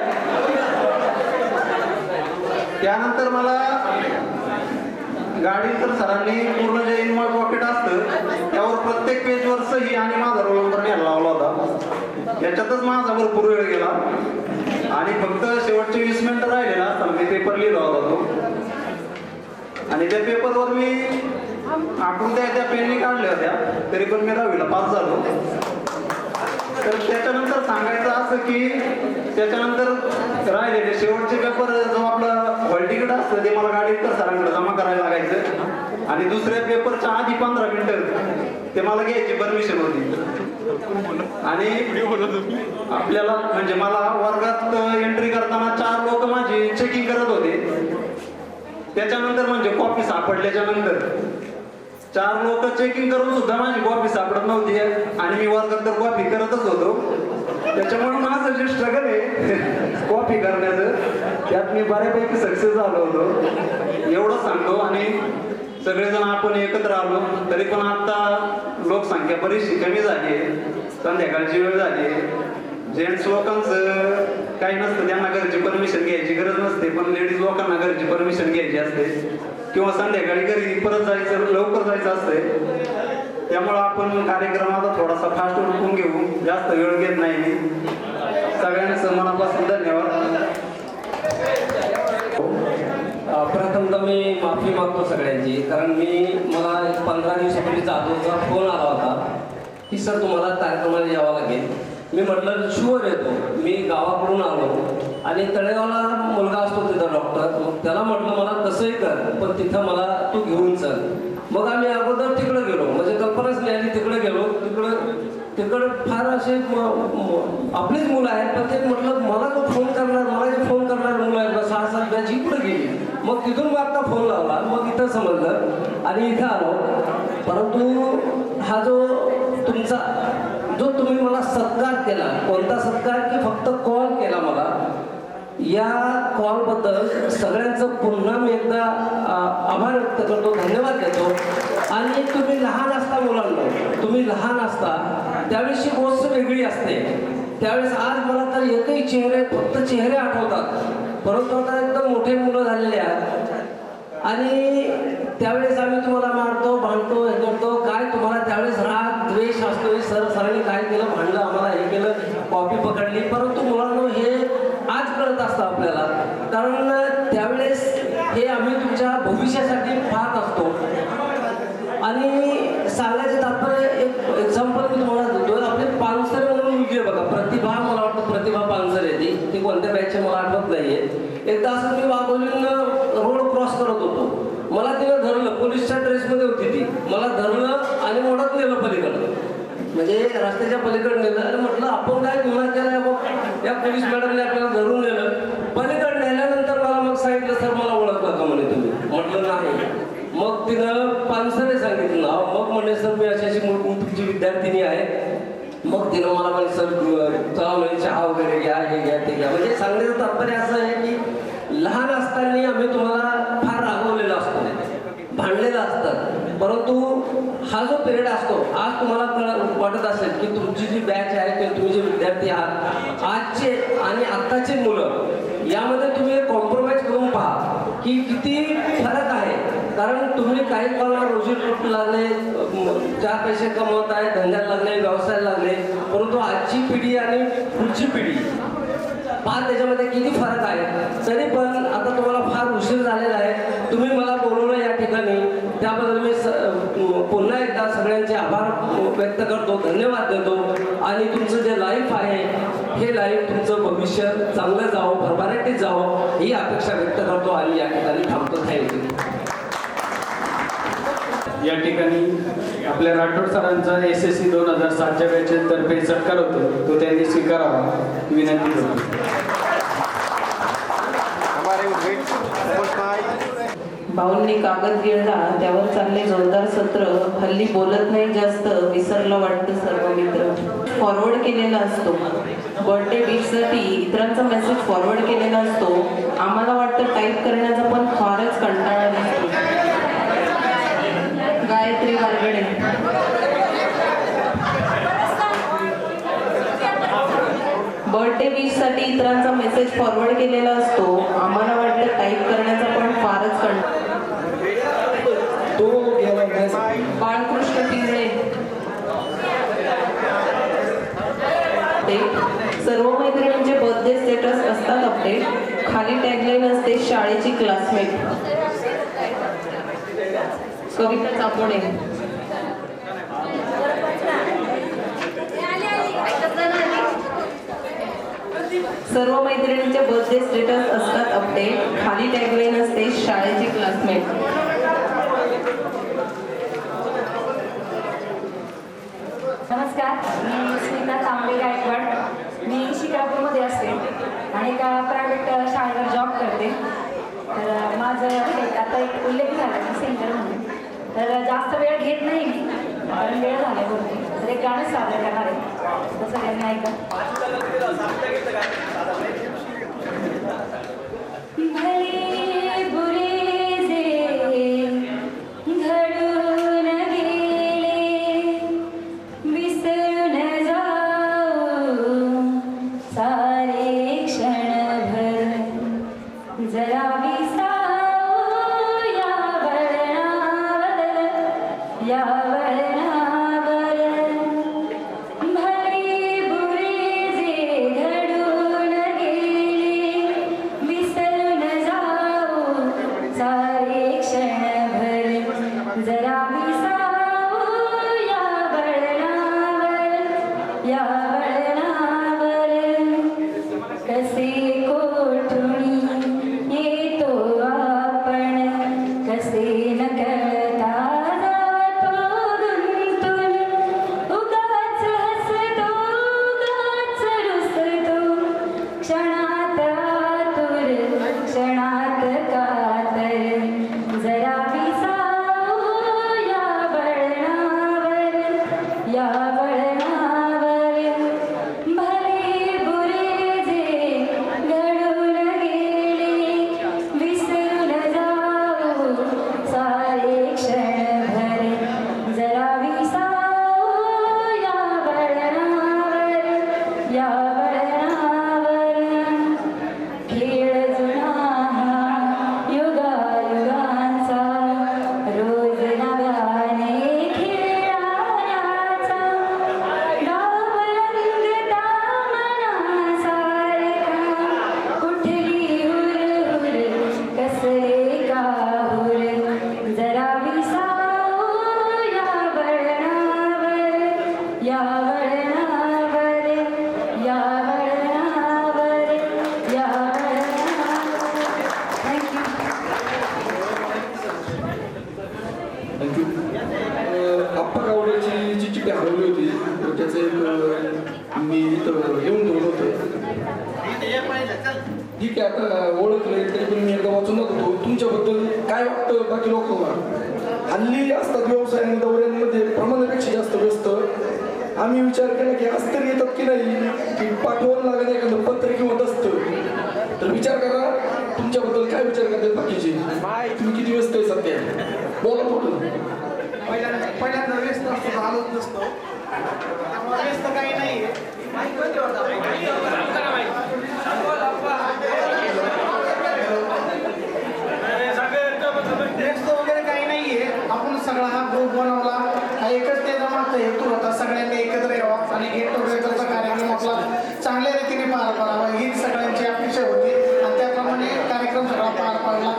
त्यानंतर मला गाडीकर सरांनी पूर्ण जे इनवॉल पॉकेट असतं त्यावर प्रत्येक पेजवर सही आणि माझा रोल नंबर न्यायला लावला होता. याच्यातच माझा भरपूर वेळ गेला आणि फक्त शेवटचे 20 मिनिटं राहिलेला असताना मी पेपर लिहिला होता तो. आणि त्या पेपरवर मी आकृत्या त्या पेनने काढल्या होत्या, तरी पण मी 10वीला पास झालो. तर त्याच्यानंतर सांगायचं असं की त्याच्यानंतर राहिलेले शेवटचे पेपर जो आपला हॉल तिकीट असतं ते मला गाडीकर सरांकडे जमा करायला लागायचं, आणि दुसऱ्या पेपरच्या आधी 15 मिनिटं ते मला घ्यायची परमिशन होती. आणि आपल्याला म्हणजे मला वर्गात एंट्री करताना 4 लोक माझी चेकिंग करत होते. त्याच्यानंतर म्हणजे कॉपी सापडल्याच्या नंतर 4 लोक चेकिंग करून सुद्धा माझी कॉपी सापडत नव्हती, आणि मी वर्गात तर कॉपी करतच होतो. त्याच्यामुळे माझं जे स्ट्रगल आहे कॉपी करण्याचं, त्यात मी बऱ्यापैकी सक्सेस झालो होतो एवढंच सांगतो. आणि सगळेजण आपण एकत्र आलो, तरी पण आता लोकसंख्या बरीचशी कमी झाली आहे. संध्याकाळची वेळ झाली आहे. जेंट्स लोकांचं काही नसतं, त्यांना घरची परमिशन घ्यायची गरज नसते, पण लेडीज लोकांना घरची परमिशन घ्यायची असते, किंवा संध्याकाळी घरी परत जायचं, लवकर जायचं असतंय. त्यामुळं आपण कार्यक्रम आता थोडासा फास्ट उरकून घेऊ, जास्त वेळ घेत नाही मी. सगळ्यांचं मनापासून धन्यवाद. प्रथमतः मी माफी मागतो सगळ्यांची, कारण मला 15 दिवसापूर्वी जाधवचा फोन आला होता की सर तुम्हाला कार्यक्रमाला यावं लागेल. मी म्हटलं शुअर येतो. मी गावाकडून आलो आणि तळेगावला मुलगा असतो तिथं डॉक्टर, मग त्याला म्हटलं मला कसंही कर, पण तिथं मला तू घेऊन चल. मग आम्ही अगोदर तिकडं गेलो, म्हणजे कल्पनाच नाही आली. तिकडे गेलो, तिकडं फार असे आपलीच मुलं आहेत, पण ते म्हटलं मला जो फोन करणार मुलं आहेत ना 6-7 बॅच इकडं गेली. मग तिथून मग आता फोन लावला, मग इथं समजलं आणि इथं आलो. परंतु हा जो तुमचा तुम्ही मला सत्कार केला, कोणता सत्कार की फक्त कॉल केला मला, या कॉलबद्दल सगळ्यांचं पुन्हा मी एकदा आभार व्यक्त करतो, धन्यवाद देतो. आणि तुम्ही लहान असता मुलांना, तुम्ही लहान असता त्यावेळेसची गोष्ट वेगळी असते. त्यावेळेस आज मला तर एकही फक्त चेहरे आठवतात, परंतु आता एकदम मोठे मुलं झालेले आहेत. आणि त्यावेळेस आम्ही तुम्हाला मारतो, भांडतो, हे करतो, काय तुम्हाला त्यावेळेस राग द्वेष असतो. सरांनी काय केलं, भांडलं, आम्हाला हे केलं, कॉपी पकडली. परंतु मुलांना हे आज कळत असतं आपल्याला, कारण त्यावेळेस हे आम्ही तुमच्या भविष्यासाठी पाहत असतो. आणि सांगायचं तात्पर्य एक एक्झाम्पल मी तुम्हाला देतो. आपले पानसरे म्हणून मुलगी आहे बघा, प्रतिभा, मला वाटतं प्रतिभा पानसरे ती कोणत्या बॅचचे मला आठवत नाहीये. एकदा असं मी वाघोलीन रोड क्रॉस करत होतो, मला तिनं धरलं, पोलीसच्या ड्रेसमध्ये होती ती, मला धरलं आणि ओढत नेलं पलीकडं, म्हणजे रस्त्याच्या पलीकडे नेलं. आणि म्हटलं आपण काय गुन्हा केलाय, मग या पोलीस मॅडमने आपल्याला धरून नेलं. पलीकडे नेल्यानंतर मला मग सांगितलं सर मला ओळखलं का म्हणे तुम्ही, म्हटलं नाही. मग तिनं पानसरे सांगितलं नाव, मग म्हणे सर मी अशी तुमची विद्यार्थिनी आहे. मग तिनं मला म्हणे सर चला म्हणजे चहा वगैरे घ्या, हे घ्या, ते घ्या. म्हणजे सांगण्याचं तात्पर्य असं आहे की लहान असताना आम्ही तुम्हाला फार रागवलेलं असतो, भांडलेलं असतं, परंतु हा जो पिरियड असतो, आज तुम्हाला वाटत असेल की तुमची जी बॅच आहे किंवा तुम्ही जे विद्यार्थी आहात आजचे आणि आत्ताचे मुलं यामध्ये तुम्ही कॉम्प्रोमाइज करून पहा की किती फरक आहे. कारण तुम्ही काही काळाला रोजी लागले, 4 पैसे कमवत आहे, धंद्यात लागले, व्यवसायाला लागले, परंतु आजची पिढी आणि पुढची पिढी फार त्याच्यामध्ये किती फरक आहे. तरी पण आता तुम्हाला फार उशीर झालेला आहे. तुम्ही मला बोलवलं या ठिकाणी, त्याबद्दल मी पुन्हा एकदा सगळ्यांचे आभार व्यक्त करतो, धन्यवाद देतो. आणि तुमचं जे लाईफ आहे हे लाईफ तुमचं भविष्य चांगलं जावं, भरभराटीत जावं ही अपेक्षा व्यक्त करतो आणि या ठिकाणी थांबतो. थँक्यू. या ठिकाणी आपल्या राठोड सरांचा SSC 2007च्या बॅचतर्फे सत्कार होतो, तो त्यांनी स्वीकारावा विनंती करतो. भाऊंनी कागद गिळला, त्यावर चालले जोरदार सत्र. हल्ली बोलत नाही जास्त, विसरलं वाटतं सर्व मित्र. फॉरवर्ड केलेला असतो बर्थडे विशसाठी, इतरांचा मेसेज फॉरवर्ड केलेला असतो. आम्हाला वाटतं टाईप करण्याचा पण फारच कंटाळा असतो. गायत्री वारगडे. बर्थडे विशसाठी इतरांचा मेसेज फॉरवर्ड केलेला असतो. आम्हाला वाटतं टाईप करण्याचा पण फारच कंटाळा. बाळकृष्ण पिंगळे. सर्व मैत्रिणींचे बर्थडे स्टेटस असतात अपडेट. खाली टॅगलाईन असते शाळेची क्लासमेट. कविता चापोडे. सर्व मैत्रिणींचे बर्थडे स्टेटस असतात अपडेट. खाली टॅगलाईन असते शाळेची क्लासमेट. नमस्कार, मी स्मिता तांबे गायकवाड. मी शिकापूरमध्ये असते आणि एका प्रायव्हेट शाळेवर जॉब करते. तर माझं आता एक उल्लेख झाला की सेंटर म्हणून, तर जास्त वेळ घेत नाही मी, कारण वेळ झाला बोलते. तर एक गाणं सादर करणार आहे, तर सगळ्यांनी ऐका. भले बुरे जे घडून गेले विसरून जाऊ सारे क्षणभर, जरा विसाऊ या वळणावर, या वळणावर. भले बुरे जे घडून गेले विसरून जाऊ सारे क्षणभर, जरा विसाऊ या वळणावर, या वळणावर. कसे कोठुनी येतो आपण, कसे न कळता जातो गुंतून. उगाच हसतो, उगाच रुसतो, क्षणात आतुर, क्षणात कातर. जरा विसाऊ या वळणावर, या वळणावर. भले बुरे जे घडून गेले विसरून जाऊ सारे क्षणभर, जरा विसाऊ या वळणावर, या वळणावर. खेळ जुना हा युगायुगांचा, रोज नव्याने खेळायचा. डाव रंगता मनासारखा, कुठली हुरहुर, कसले काहुर. जरा विसाऊ या वळणावर, या वळणावर, या वळणावर, या वळणावर. थँक्यू. आप्पा कावड्याची जी चिठ्ठी हरवली होती, तर त्याचं एक मी इथं लिहून ठेवलं होतं. ठीक आहे, आता ओळखलं तरी पण मी एकदा वाचून होतो. तुमच्याबद्दल काय वाटतं बाकी लोकांना? हल्ली असतात व्यवसाय आणि दौऱ्यांमध्ये प्रमाणापेक्षा जास्त व्यस्त. आम्ही विचार केला की आज तरी येतात की नाही, की पाठवावं लागत एखादं पत्र किंवा दस्त. तर विचार करा तुमच्याबद्दल काय विचार करतात बाकीचे. तुम्ही किती व्यस्त आहे सध्या? बोला थोडं. पहिल्यांदा व्यस्त असतो आलोच नसतो त्यामुळे व्यस्त काही नाही व्यस्त वगैरे काही नाहीये आपण सगळा हा ग्रुप बनवला हा एकच त्याचा मागचा हेतू होता सगळ्यांनी एकत्र यावा आणि गेट टुगेदरचा कार्यक्रम आपला चांगल्या रीतीने पार पडावा हीच सगळ्यांची अपेक्षा होती आणि त्याप्रमाणे कार्यक्रम सगळा पार पडला.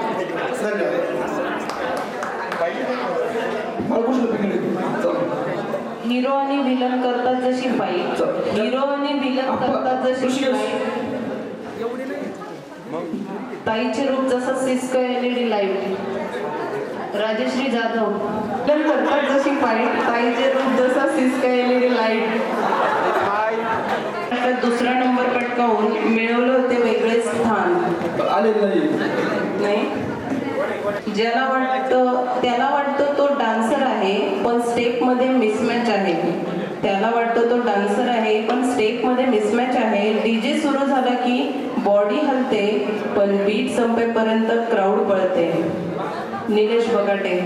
हिरो आणि विलन करतात जशी फाईट, हिरो आणि विलन करतात जशी फाईट, ताईचे रूप जसं Syska LED light, Rajshri Jadhav villain करतात जशी फाईट, ताईचे रूप जसा सिस्को LED लाईट, दुसरा नंबर पटकावून मिळवलं होते वेगळे स्थान. आले नाही ज्याला वाटतं त्याला वाटतं तो डान्सर आहे पण स्टेप मध्ये मिसमॅच आहे, त्याला वाटतं तो डान्सर आहे पण स्टेप मध्ये मिसमॅच आहे. डीजे सुरू झाला की बॉडी हलते पण बीट संपेपर्यंत क्राऊड पळते. निलेश बगाटे.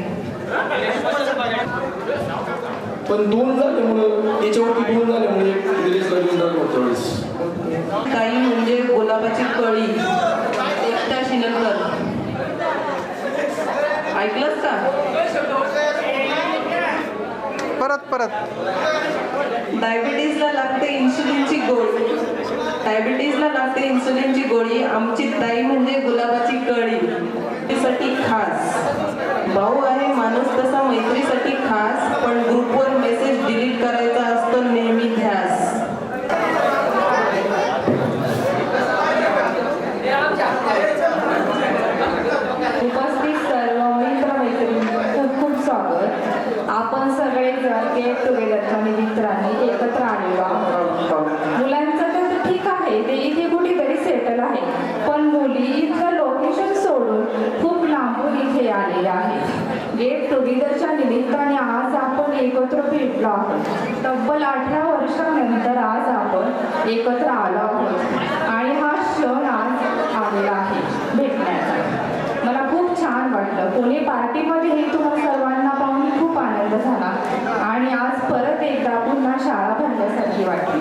पण दोन झाल्यामुळं याच्यावरती दोन झाल्यामुळे निलेशला घेऊन जातो त्यावेळेस. ताई म्हणजे गुलाबाची कळी, एकता शिनकर. ऐकलंस का? परत डायबिटीजला लागते इन्सुलिनची गोळी, डायबिटीजला लागते इन्सुलिनची गोळी. आमची ताई म्हणजे गुलाबाची कळी. साठी खास भाऊ आहे माणूस तसा मैत्रीसाठी खास, पण ग्रुपवर मेसेज डिलीट करायचा असतो नेहमी ध्यास. उपस्थित सर्व मित्रमैत्रिणींचं खूप खूप स्वागत. आपण सगळे जण गेट टुगेदरच्या निमित्ताने एकत्र आलेलो आहोत. मुलांचं तर ठीक आहे ते इथे कुठेतरी सेटल आहे, पण मुली इथलं लोकेशन सोडून खूप लांबून इथे आलेल्या आहेत. गेट टुगेदरच्या निमित्ताने आज आपण एकत्र भेटलो आहोत. तब्बल 18 वर्षानंतर आज आपण एकत्र आलो आहोत आणि हा क्षण आज आलेला आहे भेटण्याचा. मला खूप छान वाटलं. पुणे पार्टीमध्येही तुम्हा सर्वांना पाहून खूप आनंद झाला आणि आज परत एकदा पुन्हा शाळा भरल्यासारखी वाटली.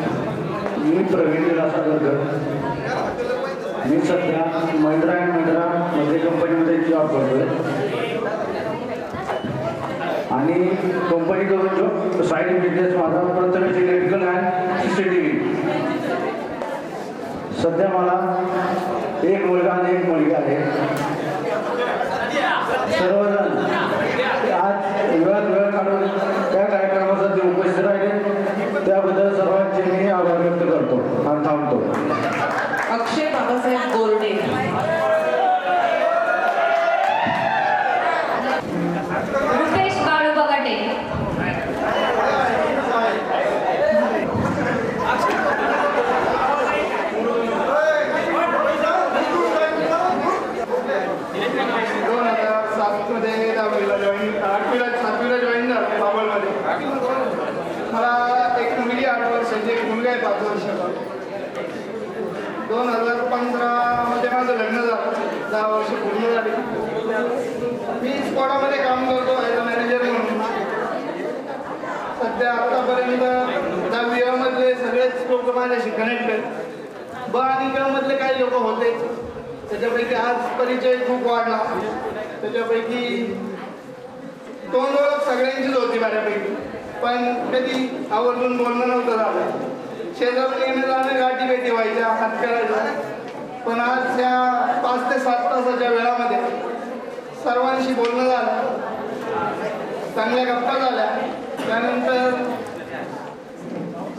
मी प्रवीण रासागरकर. मी सध्या महिंद्रा अँड महिंद्रा मध्ये कंपनीमध्ये जॉब करतोय आणि कंपनीकडून साईड बिझनेस माझा प्रथमेश इलेक्ट्रिकल अँड CCTV. सध्या मला एक मुलगा आणि एक मुलगी आहे. सर्वजण आज वेळ काढून त्या कार्यक्रमासाठी उपस्थित राहिले त्याबद्दल सर्वांचे मी आभार व्यक्त करतो आणि थांबतो. अक्षय बाबासाहेब गोरडे. रुपेश बाळू बगाटे. सातवीला जॉईन झालं बाबलमध्ये. मला एक मुलगी 8 वर्षाची, एक मुलगा आहे 5 वर्षाचा. 2015 मध्ये माझं लग्न झालं. 10 वर्ष पूर्ण झाली. मी स्पॉटामध्ये काम करतो ॲज अ मॅनेजर म्हणून. सध्या आतापर्यंत 10वी मधले सगळेच लोक माझ्याशी कनेक्टेड. ब आणि क मधले काही लोक होते त्याच्यापैकी आज परिचय खूप वाढला. त्याच्यापैकी तोंड ओळख सगळ्यांचीच होती बऱ्यापैकी, पण कधी आवर्जून बोलणं नव्हतं झालं. शेजारून येणं जाणं गाठी भेटी व्हायच्या, हात करायचा. पण आज त्या 5 ते 7 तासाच्या वेळामध्ये सर्वांशी बोलणं झालं, चांगल्या गप्पा झाल्या. त्यानंतर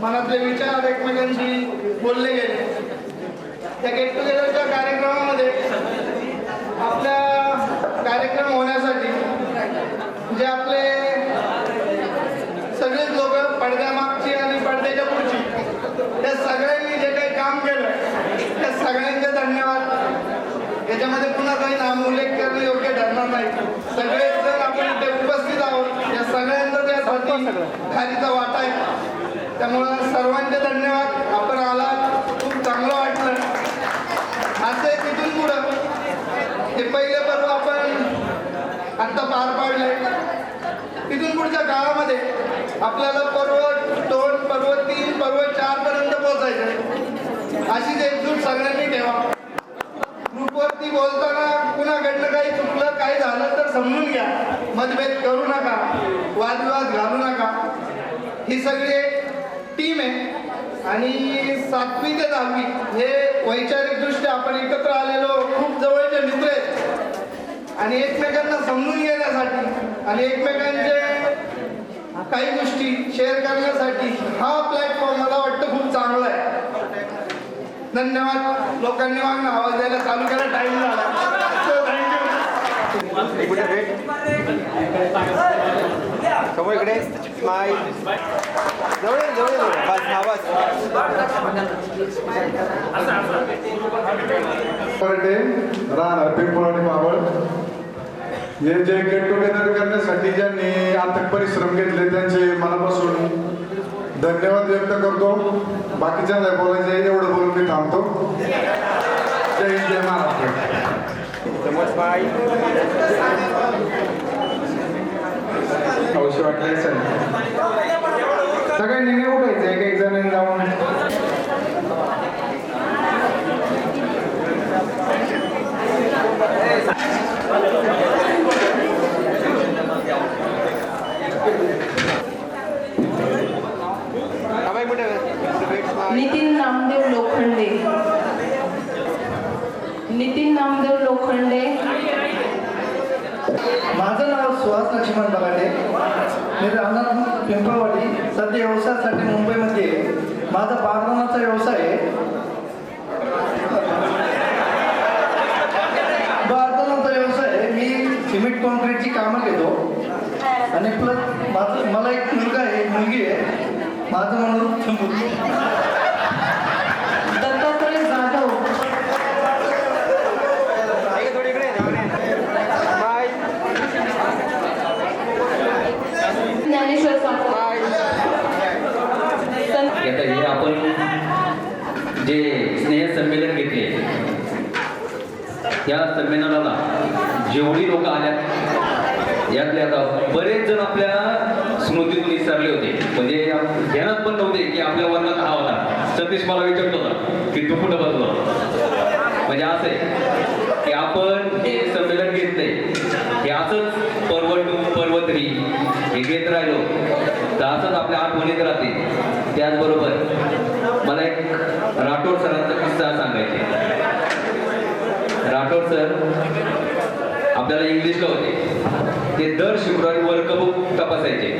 मनातले विचार एकमेकांशी बोलले गेले. त्या गेट टुगेदरच्या कार्यक्रमामध्ये आपल्या कार्यक्रम होण्यासाठी जे आपले सगळेच लोक पडद्यामागची आणि पडद्याच्या पुढची त्या सगळ्यांनी जे काही काम केलं त्या सगळ्यांचे धन्यवाद. याच्यामध्ये पुन्हा काही नामोल्लेख करणे योग्य ठरणार नाही. सगळेच जण आपण इथे उपस्थित आहोत, या सगळ्यांचा त्यासाठी खालीचा वाटा आहे. त्यामुळं सर्वांचे धन्यवाद. आपण आलात, खूप चांगलं वाटलं. असं तिथून पुढं हे पहिले पर्व आपण आत्ता पार पाडले. तिथून पुढच्या आपल्याला पर्व 2, पर्व 3, पर्व 4 पर्यंत पोहोचायचं. अशीच एकजूट सगळ्यांनी ठेवा. ग्रुपवरती बोलताना कुणाकडनं काही चुकलं काही झालं तर समजून घ्या. मतभेद करू नका, वादविवाद घालू नका. ही सगळी टीम आहे आणि 7वी ते 10वी हे वैचारिकदृष्ट्या आपण एकत्र आलेलो खूप जवळचे मित्र आहेत आणि एकमेकांना समजून घेण्यासाठी आणि एकमेकांचे काही गोष्टी शेअर करण्यासाठी हा प्लॅटफॉर्म मला वाटतं खूप चांगला आहे. धन्यवाद. लोकांनी मागणं आवाज द्यायला चालू करा. टाइम झाला. इकडे स्माईल जवळ आवाज राहणार पिंपळ आणि मावळ हे जे गेट टुगेदर करण्यासाठी ज्यांनी अथक परिश्रम घेतले त्यांचे मनापासून धन्यवाद व्यक्त करतो. बाकीच्यांना बोलायचे एवढं बोलून मी थांबतो. जय हिंद जय महाराष्ट्र. हौशी वाटले सगळ्यांनी नाही उठायचं एक एक जण जाऊन. नितीन नामदेव लोखंडे. नितीन नामदेव लोखंडे. माझं नाव सुहास लक्ष्मण बगाटे. मी राहणार पिंपळवाडी. सध्या व्यवसायासाठी मुंबईमध्ये आहे. माझा बागकामाचा व्यवसाय आहे. बागकामाचा व्यवसाय आहे. मी सिमेंट कॉन्क्रीटची कामं घेतो आणि प्लस मला एक मुलगा आहे मुलगी आहे. माझं म्हणून दत्तात्रय जाधव. ज्ञानेश्वर हे आपण जे स्नेह संमेलन घेतले या संमेलनाला जेवढी लोक आल्यात यातले आता बरेच जण आपल्या स्मृतीतून विसरले होते. म्हणजे ध्यानात पण नव्हते की आपल्या वर्गात हा होता. सतीश मला विचारत होता की तू कुठं बसलो. म्हणजे असं आहे की आपण हे संमेलन घेतलंय हे असंच पर्व 2 पर्व 3 हे घेत राहिलो तर असंच आपल्या आठवणीत राहते. त्याचबरोबर मला एक राठोड सरांचा किस्सा सांगायचे. राठोड सर आपल्याला इंग्लिशला होते. ते दर शुक्रवारी वर्कबुक तपासायचे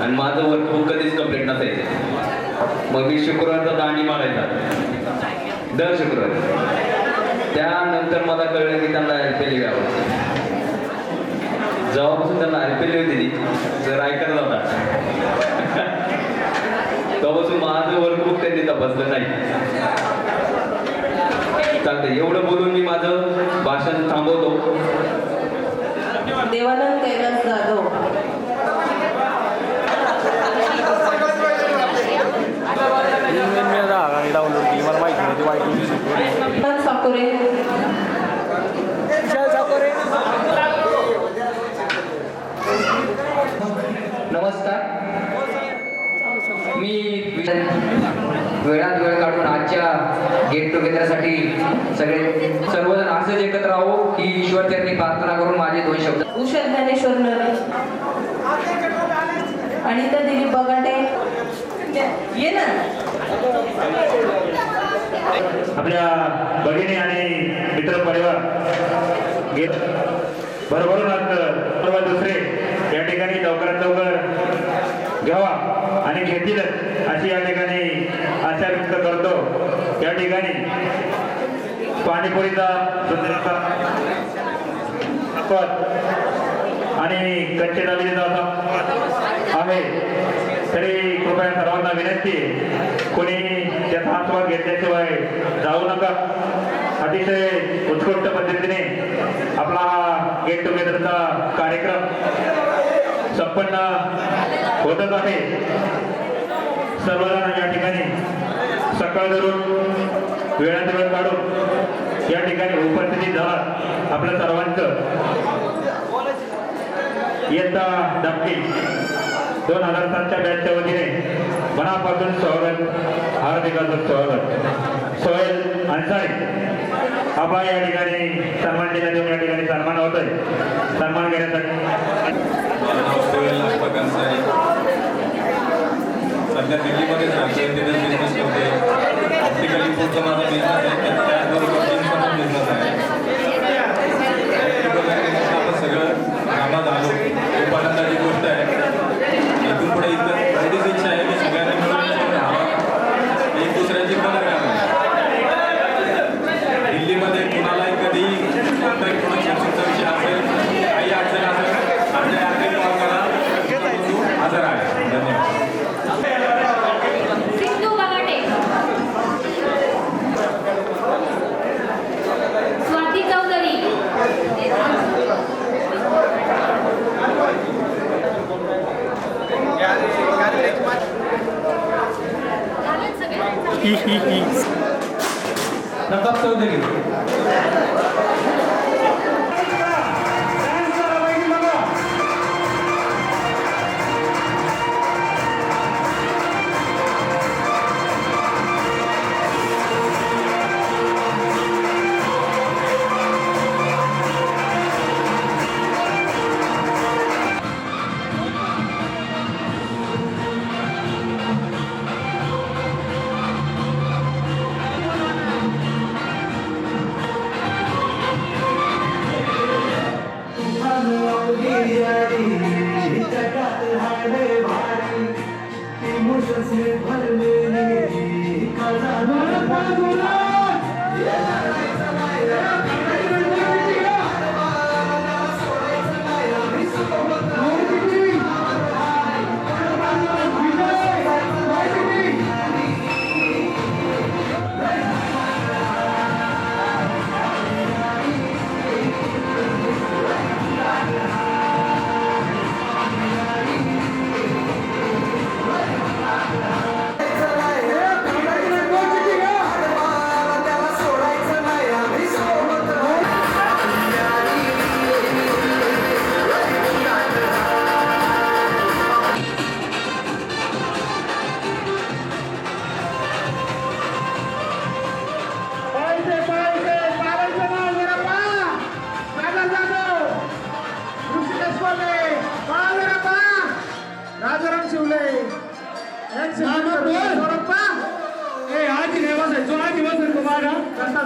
आणि माझं वर्कबुक कधीच कंप्लीट नसायचं. मग मी शुक्रवारचा दांडी मारायचा दर शुक्रवारी. त्यानंतर मला कळलं की त्यांना RPL यावं. जेव्हापासून त्यांना RPL दिली जर ऐकत होता तेव्हापासून माझं वर्कबुक त्यांनी तपासलं नाही. चालतंय एवढं बोलून मी माझं भाषण थांबवतो. देवानंद कैलास जाधव. डाउनलोड केली मला माहिती नव्हती वाईट साकोरे. नमस्कार. मी वेळात वेळ काढून आजच्या गेट टुगेदरसाठी सर्वजण असंच एकत्र राहू ही ईश्वर त्यांनी प्रार्थना करून माझे 2 शब्द. उषा ज्ञानेश्वर नरे. अनिता दिलीप बगाटे. ये ना. आपल्या भगिनी आणि मित्र परिवार भरभरूनच सर्व दुसरे या ठिकाणी लवकरात लवकर घ्यावा आणि घेतीलच अशी या ठिकाणी आशा व्यक्त करतो. या ठिकाणी पाणीपुरीचा सुंदरचा आणि कच्चे डाळीचा आहे. तरी कृपया सर्वांना विनंती कोणी त्याचा आस्वाद घेतल्याशिवाय जाऊ नका. अतिशय उत्कृष्ट पद्धतीने आपला हा गेट टुगेदरचा कार्यक्रम संपन्न होतच आहे. सर्वजण या ठिकाणी सकाळ धरून वेळात वेळ काढून या ठिकाणी उपस्थित झाला. आपल्या सर्वांचं इयत्ता 10वी 2007च्या बॅचच्या वतीने मनापासून स्वागत, हार्दिकाचं स्वागत. सोहेल अन्सारी आपला या ठिकाणी सन्मान देण्यात येऊन या ठिकाणी सन्मान होत आहे. सन्मान घेण्यासाठी सध्या दिल्लीमध्येच राहते, तिथे बिझनेस करते. ऑप्टिकल इम्पोर्टचा माझा बिझनेस आहे, त्याचबरोबर इन्शुरन्स बिझनेस आहे. आपण सगळं कामात आलो, खूप आनंदाची गोष्ट आहे. इथून पुढे इथं एवढीच इच्छा आहे की सगळ्यांना मिळून राहावं, एक दुसऱ्याची कदर करावी. दिल्लीमध्ये कुणालाही कधी कोणताही प्रोडक्शनचा विषय असेल, काही अडचण असेल, आपल्या याकडे कॉल करा, हजर आहे. धन्यवाद. सिंधू बगाटे, स्वाती चौधरी, प्रताप चौधरी, राजाराम शिवले, आजी नाही बसायचो, आजी बसेल तुम्हाला कसा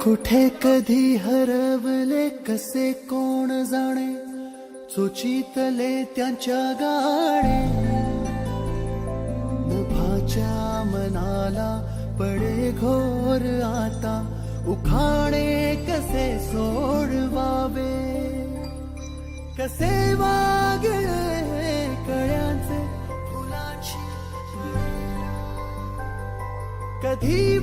कुठे कधी हरवले कसे कोण जाणे चोचीतले त्यांच्या गाणे नभाच्या मनाला पडे घोर आता उखाणे कसे सोडवावे कसे वागळे कळ्यांचे फुलाची कधी